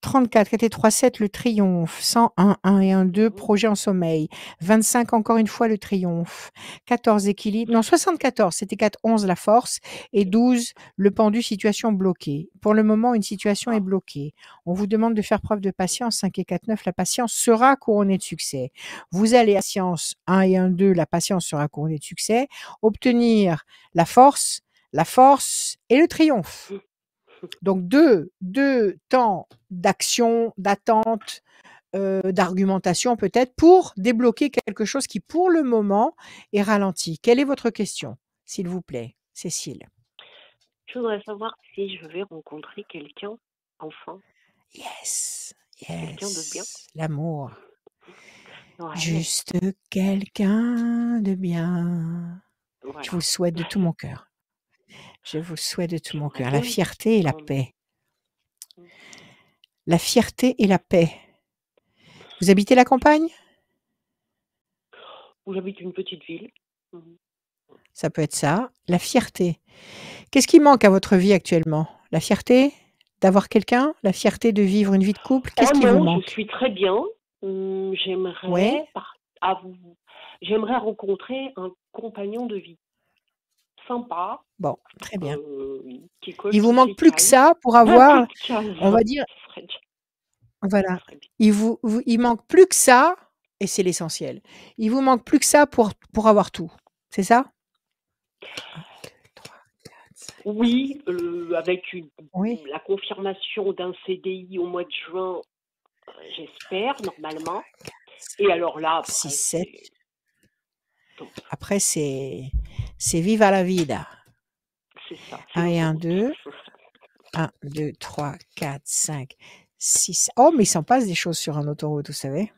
34, 4 et 3, 7, le triomphe. 101, 1 et 1, 2, projet en sommeil. 25, encore une fois, le triomphe. 14, équilibre. Non, 74, c'était 4, 11, la force. Et 12, le pendu, situation bloquée. Pour le moment, une situation est bloquée. On vous demande de faire preuve de patience. 5 et 4, 9, la patience sera couronnée de succès. Vous allez à patience 1 et 1, 2, la patience sera couronnée de succès. Obtenir la force et le triomphe. Donc deux temps d'action, d'attente, d'argumentation peut-être pour débloquer quelque chose qui pour le moment est ralenti. Quelle est votre question, s'il vous plaît, Cécile? Je voudrais savoir si je vais rencontrer quelqu'un, enfin, Yes, quelqu'un de bien. yes, l'amour. Ouais, Juste quelqu'un de bien. Je voilà. vous le souhaite de tout mon cœur. Je vous souhaite de tout mon J'aimerais cœur. La bien fierté et la prendre- paix. La fierté et la paix. Vous habitez la campagne? Où j'habite une petite ville. Ça peut être ça. La fierté. Qu'est-ce qui manque à votre vie actuellement? La fierté d'avoir quelqu'un? La fierté de vivre une vie de couple? Qu'est-ce qui vous non, manque? je suis très bien. J'aimerais Ouais. j'aimerais rencontrer un compagnon de vie. Sympa. Bon, très bien. Qui coche Il vous toutes manque les plus que cases. ça pour avoir, Beaucoup de cases. on va dire, Ce serait bien. voilà, Très bien. il manque plus que ça, et c'est l'essentiel. Il vous manque plus que ça pour avoir tout. C'est ça? Oui, avec Oui. la confirmation d'un CDI au mois de juin, j'espère, normalement. Et alors là, après, 6, 7. c'est top. Après, c'est viva la vida. C'est ça. c'est 1 et 1, l'autoroute. 2. 1, 2, 3, 4, 5, 6. Oh, mais il s'en passe des choses sur un autoroute, vous savez.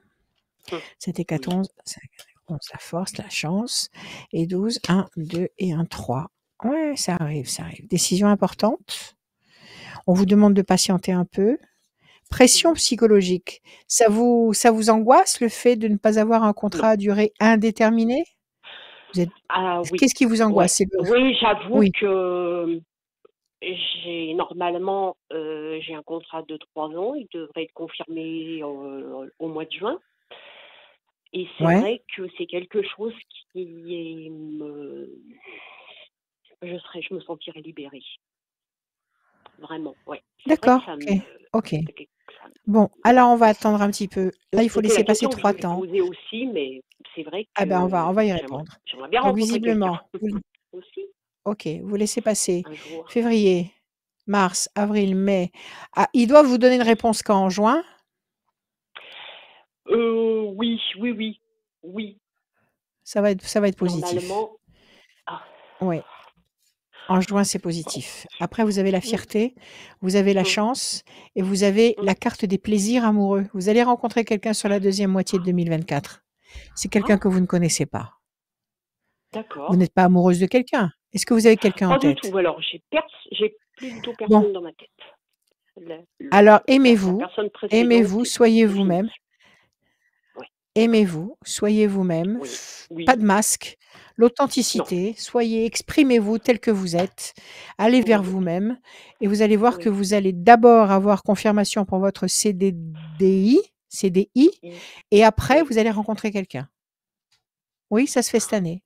7 et Oui. 14, 5, 11, la force, la chance. Et 12, 1, 2 et 1, 3. Ouais, ça arrive, ça arrive. Décision importante. On vous demande de patienter un peu. Pression Mhm. psychologique. Ça vous angoisse le fait de ne pas avoir un Non. contrat à durée indéterminée? Vous êtes... Ah oui. Qu'est-ce qui vous angoisse? Ouais. C'est le... Oui, j'avoue Oui, que normalement j'ai un contrat de 3 ans. Il devrait être confirmé au mois de juin. Et c'est ouais, vrai que c'est quelque chose je me sentirais libérée. Vraiment, ouais. C'est vrai que d'accord, ça ok, me... ok. ça- Bon, alors on va attendre un petit peu. Là, il faut C'était la laisser passer question que je 3 voulais temps. poser aussi, mais c'est vrai Ah ben, on que va y répondre. j'aimerais bien Donc, rencontrer quelqu'un visiblement, aussi ok, vous laissez passer un jour. février, mars, avril, mai. Ah, ils doivent vous donner une réponse quand? En juin? Oui, oui, oui, oui. Ça va être positif. Normalement, ah, Oui, en juin, c'est positif. Après, vous avez la fierté, vous avez la hum, chance et vous avez hum. la carte des plaisirs amoureux. Vous allez rencontrer quelqu'un sur la deuxième moitié de 2024. C'est quelqu'un Ah, que vous ne connaissez pas. Vous d'accord. n'êtes pas amoureuse de quelqu'un. Est-ce que vous avez quelqu'un en Pas du tête? tout. Alors, j'ai plus du tout Bon, personne dans ma tête. alors La aimez-vous, personne précédente, soyez c'est fini. vous-même, Ouais, d'accord. aimez-vous, soyez vous-même, Oui, pas oui, de masque, non, l'authenticité, exprimez-vous tel que vous êtes, allez vers oui, vous-même et vous allez voir que oui. vous allez d'abord avoir confirmation pour votre CDI, I- et après Oui, vous allez rencontrer quelqu'un. Oui, ça se fait cette année.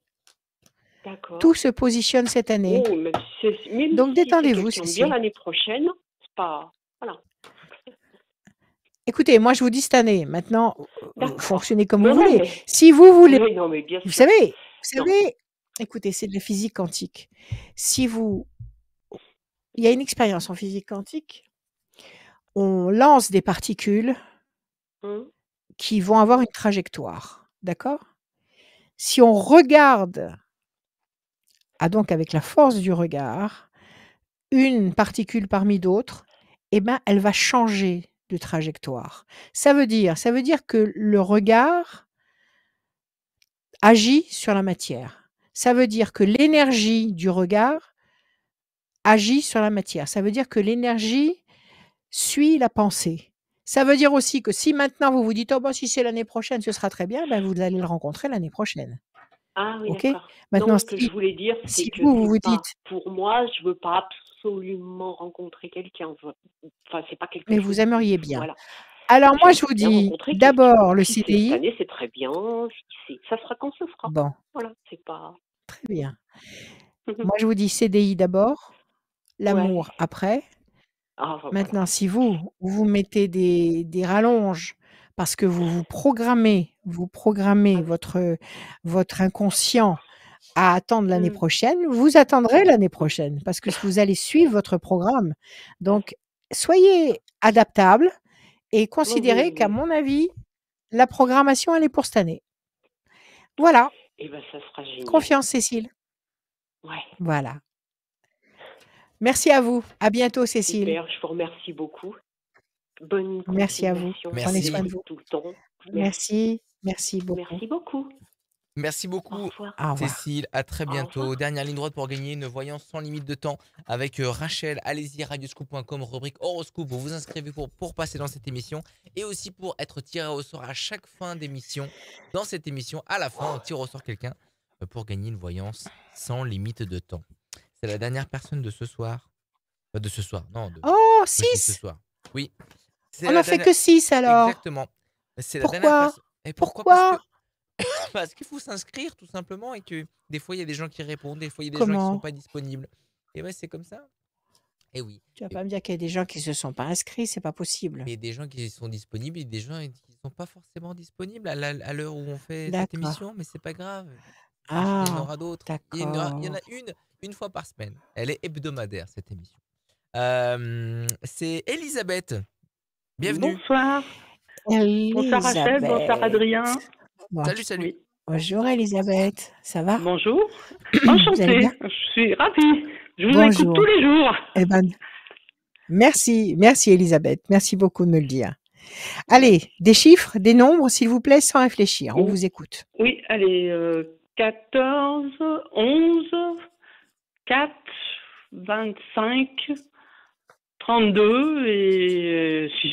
Tout d'accord. se positionne cette année. Oh, même Donc si c'est détendez-vous, quelqu'un de bien Cécile. l'année prochaine, c'est pas... Voilà, Écoutez, moi je vous dis cette année. Maintenant, d'accord. fonctionnez comme Non, vous non, voulez. mais... Si vous voulez, Oui, non, mais bien vous sûr. Non. savez, écoutez, c'est de la physique quantique. Si vous, il y a une expérience en physique quantique. On lance des particules Hum, qui vont avoir une trajectoire, d'accord? Si on regarde, donc avec la force du regard, une particule parmi d'autres, eh ben, elle va changer de trajectoire. Ça veut dire que le regard agit sur la matière. Ça veut dire que l'énergie du regard agit sur la matière. Ça veut dire que l'énergie suit la pensée. Ça veut dire aussi que si maintenant vous vous dites: «Oh bah, si c'est l'année prochaine, ce sera très bien», ben, vous allez le rencontrer l'année prochaine. Ah oui, OK? d'accord. Maintenant Non, ce que je voulais dire, c'est si que vous c'est vous pas... dites Pour moi, je veux pas absolument rencontrer quelqu'un. Enfin, c'est pas quelque mais chose vous qui... aimeriez bien. Voilà. Alors moi, je J'aimerais vous bien dis rencontrer quelqu'un. d'abord le Si c'est cette CDI. année, c'est très bien. Si ça sera quand ce sera. Bon, Voilà, c'est pas... très bien. Moi, je vous dis CDI d'abord, Ouais. l'amour après. Ah, enfin, voilà. Maintenant, si vous mettez des rallonges parce que vous programmez Ah oui. votre inconscient à attendre l'année Mmh. prochaine, vous attendrez l'année prochaine parce que vous allez suivre votre programme. Donc, soyez adaptable et Oui, considérez oui, qu'à oui. mon avis, la programmation, elle est pour cette année. Voilà, Eh ben, ça sera génial. confiance Cécile. Ouais, Voilà. Merci à vous. À bientôt Cécile. super. Je vous remercie beaucoup. Bonne Merci à vous. continuation. Prenez soin Merci. de vous. Tout le temps. Merci, merci beaucoup. Merci beaucoup. Merci Au beaucoup, revoir. Au revoir. Cécile. À très Au bientôt. revoir. Dernière ligne droite pour gagner une voyance sans limite de temps avec Rachel. Allez-y, radioscoop.com, rubrique horoscope. Vous vous inscrivez pour passer dans cette émission et aussi pour être tiré au sort à chaque fin d'émission. Dans cette émission, à la fin, on tire au sort quelqu'un pour gagner une voyance sans limite de temps. C'est la dernière personne de ce soir. De ce soir, non. Oh, Moi, je dis ce 6. soir. Oui. C'est On la n'en fait dernière. que 6 alors. Exactement. C'est la dernière Pourquoi? personne. Et pourquoi? Parce que Pourquoi? parce qu'il faut s'inscrire tout simplement et que des fois il y a des gens qui répondent, des fois il y a des gens qui sont Comment? pas disponibles. Et ouais, c'est comme ça. Et oui. Tu vas Et pas me dire qu'il y a des gens qui se sont pas inscrits, c'est pas possible. il y a des gens qui sont disponibles et des gens qui sont pas forcément disponibles à l'heure où on fait cette D'accord. émission, mais c'est pas grave. Il y en Ah, aura d'autres. Il y en a d'accord. une fois par semaine. Elle est hebdomadaire cette émission. C'est Elisabeth. Bienvenue. Bonsoir. Bonsoir Rachel, bonsoir Adrien. Elisabeth. Bon. Salut, salut. Oui. Bonjour Elisabeth, ça va? Bonjour. Vous allez Enchantée. bien? Je suis ravie. Je vous écoute tous Bonjour. les jours. Eh ben, merci Elisabeth, merci beaucoup de me le dire. Allez, des chiffres, des nombres, s'il vous plaît, sans réfléchir. On Oui, vous écoute. oui, allez, 14, 11, 4, 25, 32 et 6.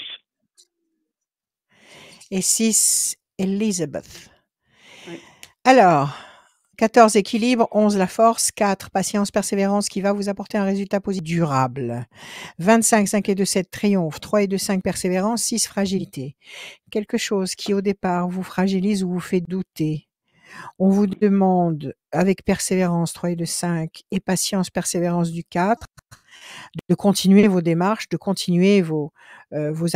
Et 6, Elizabeth. Oui. Alors, 14, équilibre. 11, la force. 4, patience, persévérance qui va vous apporter un résultat positif durable. 25, 5 et 2, 7, triomphe. 3 et 2, 5, persévérance. 6, fragilité. Quelque chose qui, au départ, vous fragilise ou vous fait douter. On vous demande, avec persévérance, 3 et 2, 5, et patience, persévérance du 4, de continuer vos démarches, de continuer vos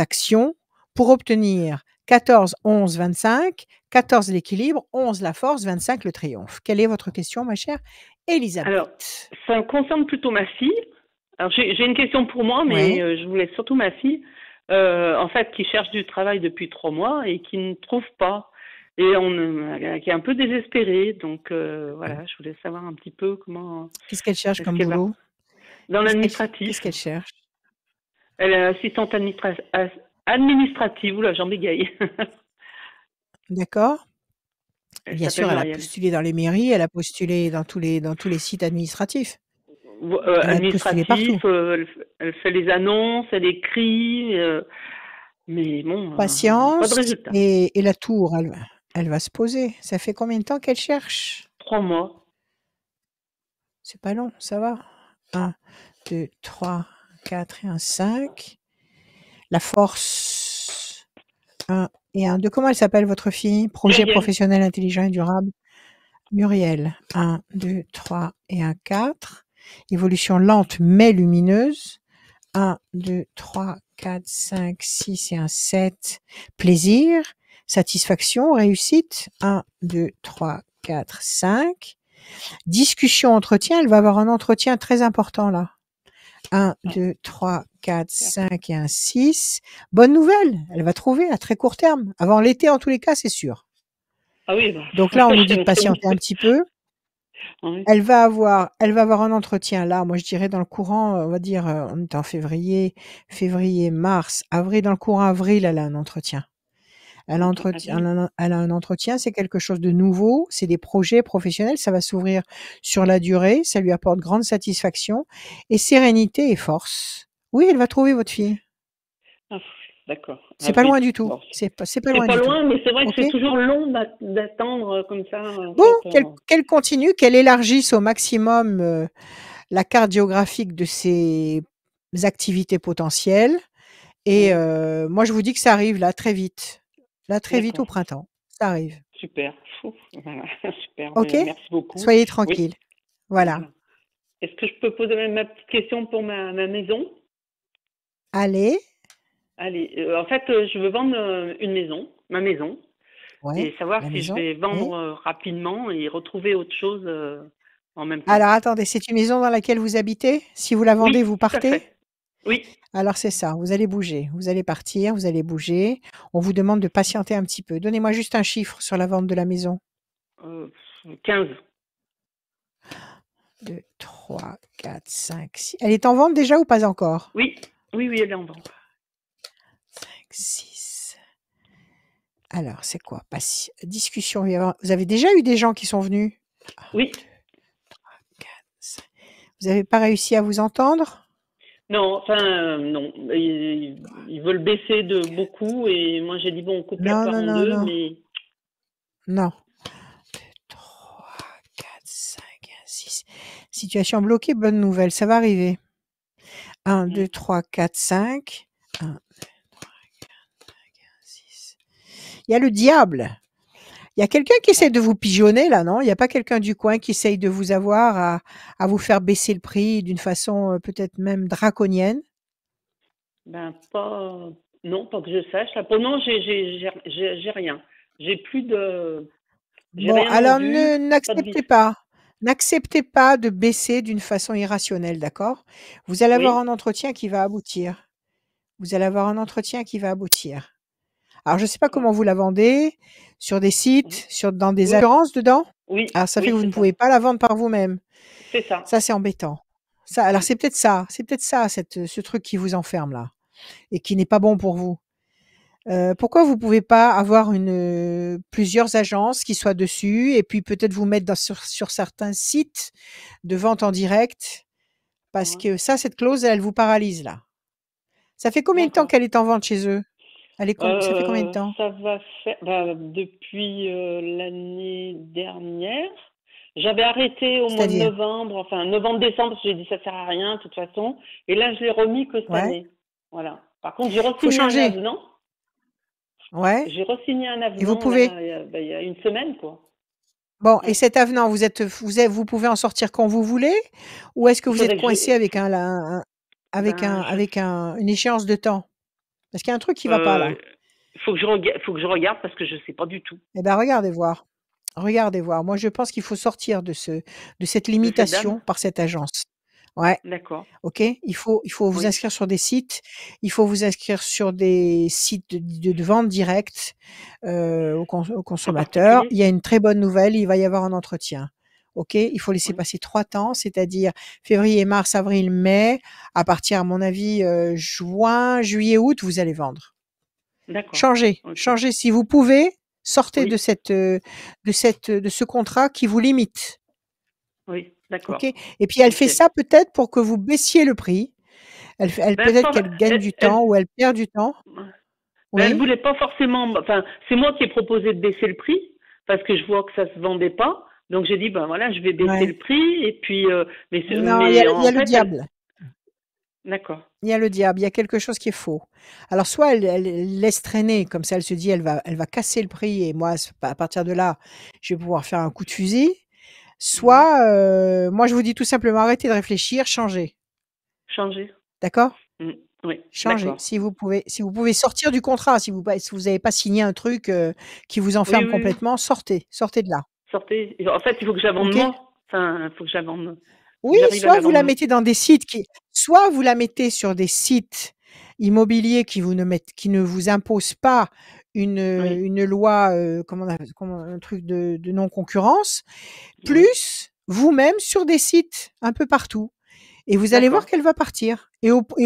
actions pour obtenir 14, 11, 25, 14 l'équilibre, 11 la force, 25 le triomphe. Quelle est votre question, ma chère Alors, Elisabeth? ça concerne plutôt ma fille. Alors, j'ai une question pour moi, Ouais. mais je voulais surtout ma fille, en fait, qui cherche du travail depuis 3 mois et qui ne trouve pas. Et qui est un peu désespérée. Donc, voilà, je voulais savoir un petit peu comment Qu'est-ce qu'elle cherche est-ce comme qu'elle va. boulot? Dans Qu'est-ce l'administratif, qu'elle cherche? elle est assistante administrative. Oula, j'en bégaye. D'accord. Elle Bien sûr, s'appelle elle a Marielle. postulé dans les mairies, elle a postulé dans tous les sites administratifs. Elle a postulé partout. Administratif, elle fait les annonces, elle écrit, mais bon, pas de Patience résultat. et la tour, elle va se poser. Ça fait combien de temps qu'elle cherche? 3 mois. C'est pas long, ça va. 1, 2, 3, 4 et 1, 5. La force, 1 et 1, 2. Comment elle s'appelle votre fille? Projet Muriel. professionnel intelligent et durable. Muriel, 1, 2, 3 et 1, 4. Évolution lente mais lumineuse. 1, 2, 3, 4, 5, 6 et 1, 7. Plaisir, satisfaction, réussite. 1, 2, 3, 4, 5. Discussion, entretien. Elle va avoir un entretien très important là. 1, 2, 3, 4, 5 et 1, 6. Bonne nouvelle, elle va trouver à très court terme. Avant l'été, en tous les cas, c'est sûr. Ah oui, bah, Donc là, on nous dit de j'aimerais patienter un petit peu. Oui. Elle va avoir un entretien là, moi je dirais dans le courant, on va dire, on est en février, mars, avril, dans le courant avril, elle a un entretien. Elle a un entretien, c'est quelque chose de nouveau, c'est des projets professionnels, ça va s'ouvrir sur la durée, ça lui apporte grande satisfaction et sérénité et force. Oui, elle va trouver votre fille. Ah, d'accord. C'est pas Avril. loin du tout. Bon, C'est pas c'est loin pas du tout. loin, mais c'est vrai que OK? c'est toujours long d'attendre comme ça. En Bon, fait, qu'elle continue, qu'elle élargisse au maximum la carte géographique de ses activités potentielles et oui, moi je vous dis que ça arrive là très vite. Là très vite au d'accord. printemps. Ça arrive. Super. Voilà, super. OK? Merci beaucoup. Soyez Oui, tranquille. Voilà. voilà. Est-ce que je peux poser ma petite question pour ma maison? Allez. Allez, en fait, je veux vendre ma maison, Ouais, et savoir la si je maison. vais Oui. vendre rapidement et retrouver autre chose en même temps. Alors attendez, c'est une maison dans laquelle vous habitez? Si vous la vendez, Oui, vous tout à partez? fait. Oui, Alors c'est ça, vous allez bouger, vous allez partir, vous allez bouger. On vous demande de patienter un petit peu. Donnez-moi juste un chiffre sur la vente de la maison. 15. 2, 3, 4, 5, 6. Elle est en vente déjà ou pas encore? Oui, oui, oui, elle est en vente. 5, 6. Alors, c'est quoi? Discussion. Vous avez déjà eu des gens qui sont venus? 1, Oui. 2, 3, 4, 5. Vous n'avez pas réussi à vous entendre? Non, enfin, non. Ils veulent baisser de beaucoup et moi j'ai dit, bon, on coupe la Non, part non, en non, deux, non. mais Non. 2, 3, 4, 5, 1, 6. Situation bloquée, bonne nouvelle, ça va arriver. 1, 2, 3, 4, 5. 1, 2, 3, 4, 5, 1, 6. Il y a le diable. Il y a quelqu'un qui essaie de vous pigeonner là, non? Il n'y a pas quelqu'un du coin qui essaye de vous avoir à vous faire baisser le prix d'une façon peut-être même draconienne? ben pas, non, pas que je sache. Là, pour le moment, j'ai rien. J'ai plus de, j'ai Bon, rien alors vendu, pas de n'acceptez vis. pas. N'acceptez pas de baisser d'une façon irrationnelle, d'accord? Vous allez avoir Oui, un entretien qui va aboutir. Vous allez avoir un entretien qui va aboutir. Alors, je ne sais pas d'accord. comment vous la vendez, sur des Oui, sites, dans des oui, assurances dedans? oui, Alors, ça fait que oui, vous ne c'est ça. pouvez pas la vendre par vous-même. C'est ça. Ça, c'est embêtant. Ça, alors, Mm. c'est peut-être ça, ce truc qui vous enferme là et qui n'est pas bon pour vous. Pourquoi vous pouvez pas avoir plusieurs agences qui soient dessus et puis peut-être vous mettre sur certains sites de vente en direct? Parce Ouais. que ça, cette clause, elle vous paralyse là. Ça fait combien de temps D'accord. qu'elle est en vente chez eux? Ça fait combien de temps? Ça va faire depuis l'année dernière. J'avais arrêté au mois de C'est-à-dire? novembre, enfin novembre-décembre, parce que j'ai dit ça sert à rien de toute façon. Et là, je l'ai remis que cette Ouais. année. Voilà. Par contre, j'ai Faut re-signé un changer. avenant. Ouais. J'ai re-signé un Et vous avenant pouvez. là, il y a une semaine, quoi. Bon, et Ouais. cet avenant, vous pouvez en sortir quand vous voulez? Ou est-ce que Il vous êtes faudrait que coincé avec faut- ben, je, une échéance de temps? Parce qu'il y a un truc qui va pas là. faut que je regarde parce que je sais pas du tout Eh ben, regardez voir. Regardez voir. Moi, je pense qu'il faut sortir de cette de cette dame. limitation par cette agence. Ouais. D'accord. OK? Il faut vous Oui. inscrire sur des sites. Il faut vous inscrire sur des sites de vente directe, aux En consommateurs. particulier. Il y a une très bonne nouvelle, il va y avoir un entretien. OK? Il faut laisser Oui. passer 3 temps, c'est-à-dire février, mars, avril, mai. À partir, à mon avis, juin, juillet, août, vous allez vendre. D'accord. Changez, Ok. changez si vous pouvez, sortez de Oui. ce contrat qui vous limite. Oui. OK? D'accord. Et puis elle fait Ok. ça peut-être pour que vous baissiez le prix. Ben, Peut-être qu'elle gagne du temps ou elle perd du temps. elle Oui? voulait pas forcément. Enfin, c'est moi qui ai proposé de baisser le prix parce que je vois que ça se vendait pas. Donc j'ai dit ben voilà, je vais baisser Ouais. le prix et puis Non, il y a en le fait diable. d'accord. Il y a le diable, il y a quelque chose qui est faux. Alors soit elle laisse traîner, comme ça elle se dit elle va casser le prix et moi à partir de là, je vais pouvoir faire un coup de fusil. Soit, moi je vous dis tout simplement arrêtez de réfléchir, changez. Changer. D'accord? Oui. Changez. D'accord. Si vous pouvez sortir du contrat, si vous avez pas signé un truc, qui vous Oui, enferme oui, oui. complètement, sortez de là. Sortez. En fait, il faut que je la vende OK? moi. Enfin, il faut que je la vende. Faut Oui, que j'arrive à la vendre. soit vous la mettez sur des sites immobiliers qui ne vous imposent pas Oui. une loi, comment un truc de non-concurrence, Oui. plus vous-même sur des sites un peu partout et vous allez voir D'accord. qu'elle va partir et D'accord.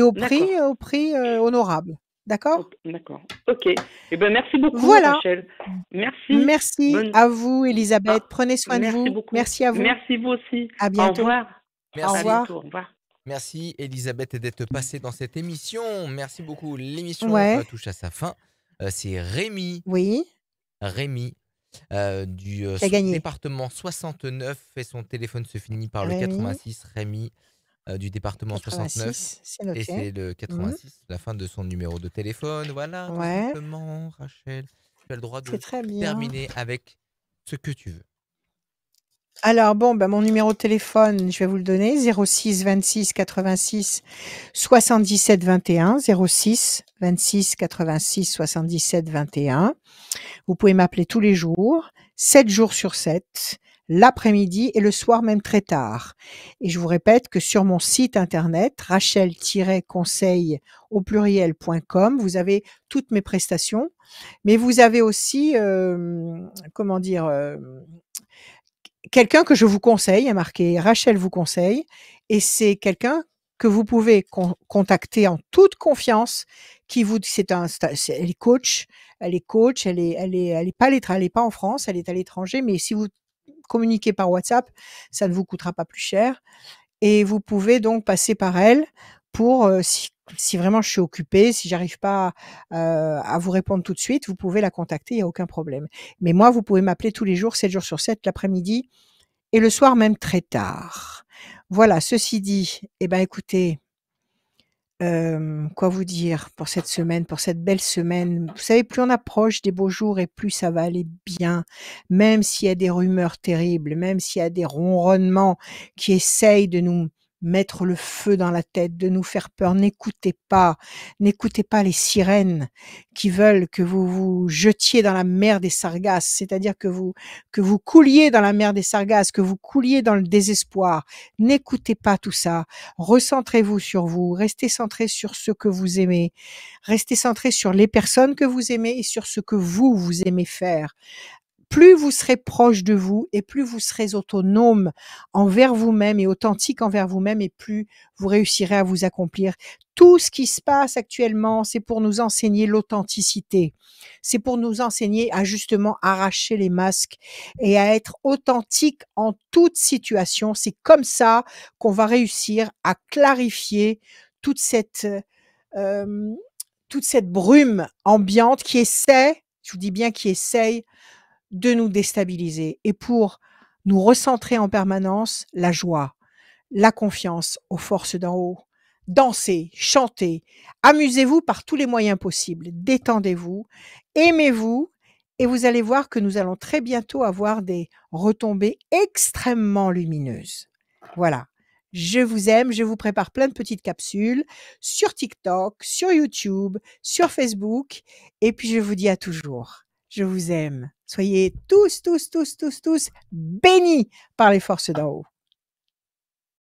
au prix, honorable. D'accord? D'accord. Ok. Eh ben merci beaucoup, Voilà. Rachel. Merci. Merci Bonne. à vous, Elisabeth. Prenez soin de Merci vous. beaucoup. Merci à vous. Merci vous aussi. À Au bientôt. revoir. Au À Merci. revoir. bientôt. Au revoir. Merci Elisabeth d'être passée dans cette émission. Merci beaucoup. L'émission Ouais. touche à sa fin. C'est Rémi Oui. du Qui a gagné. département 69 et son téléphone se finit par le Rémi. 86. Rémi du département 69 86, c'est et noté. c'est le 86, la fin de son numéro de téléphone. Voilà, tout Ouais. simplement, Rachel. Tu as le droit de C'est très bien. terminer avec ce que tu veux. Alors bon, mon numéro de téléphone, je vais vous le donner, 06 26 86 77 21, 06 26 86 77 21. Vous pouvez m'appeler tous les jours, 7 jours sur 7, l'après-midi et le soir même très tard. Et je vous répète que sur mon site internet, rachel-conseil au pluriel.com, vous avez toutes mes prestations, mais vous avez aussi, quelqu'un que je vous conseille, il y a marqué Rachel vous conseille, et c'est quelqu'un que vous pouvez contacter en toute confiance, elle est coach, elle est pas en France, elle est à l'étranger, mais si vous communiquez par WhatsApp, ça ne vous coûtera pas plus cher et vous pouvez donc passer par elle pour, si vraiment je suis occupée, si j'arrive pas, à vous répondre tout de suite, vous pouvez la contacter, il y a aucun problème. Mais moi, vous pouvez m'appeler tous les jours, 7 jours sur 7, l'après-midi et le soir même très tard. Voilà, ceci dit, écoutez, quoi vous dire pour cette semaine, pour cette belle semaine? Vous savez, plus on approche des beaux jours et plus ça va aller bien. Même s'il y a des rumeurs terribles, même s'il y a des ronronnements qui essayent de nous mettre le feu dans la tête, de nous faire peur, n'écoutez pas. N'écoutez pas les sirènes qui veulent que vous vous jetiez dans la mer des Sargasses, c'est-à-dire que vous couliez dans la mer des Sargasses, que vous couliez dans le désespoir. N'écoutez pas tout ça. Recentrez-vous sur vous, restez centré sur ce que vous aimez, restez centré sur les personnes que vous aimez et sur ce que vous aimez faire. plus vous serez proche de vous et plus vous serez autonome envers vous-même et authentique envers vous-même et plus vous réussirez à vous accomplir. Tout ce qui se passe actuellement, c'est pour nous enseigner l'authenticité. C'est pour nous enseigner à justement arracher les masques et à être authentique en toute situation. C'est comme ça qu'on va réussir à clarifier toute cette, euh, toute cette brume ambiante qui essaie, je vous dis bien qui essaye, de nous déstabiliser et pour nous recentrer en permanence la joie, la confiance aux forces d'en haut. Dansez, chantez, amusez-vous par tous les moyens possibles, détendez-vous, aimez-vous et vous allez voir que nous allons très bientôt avoir des retombées extrêmement lumineuses. Voilà. Je vous aime, je vous prépare plein de petites capsules sur TikTok, sur YouTube, sur Facebook et puis je vous dis à toujours. Je vous aime. Soyez tous bénis par les forces d'en haut.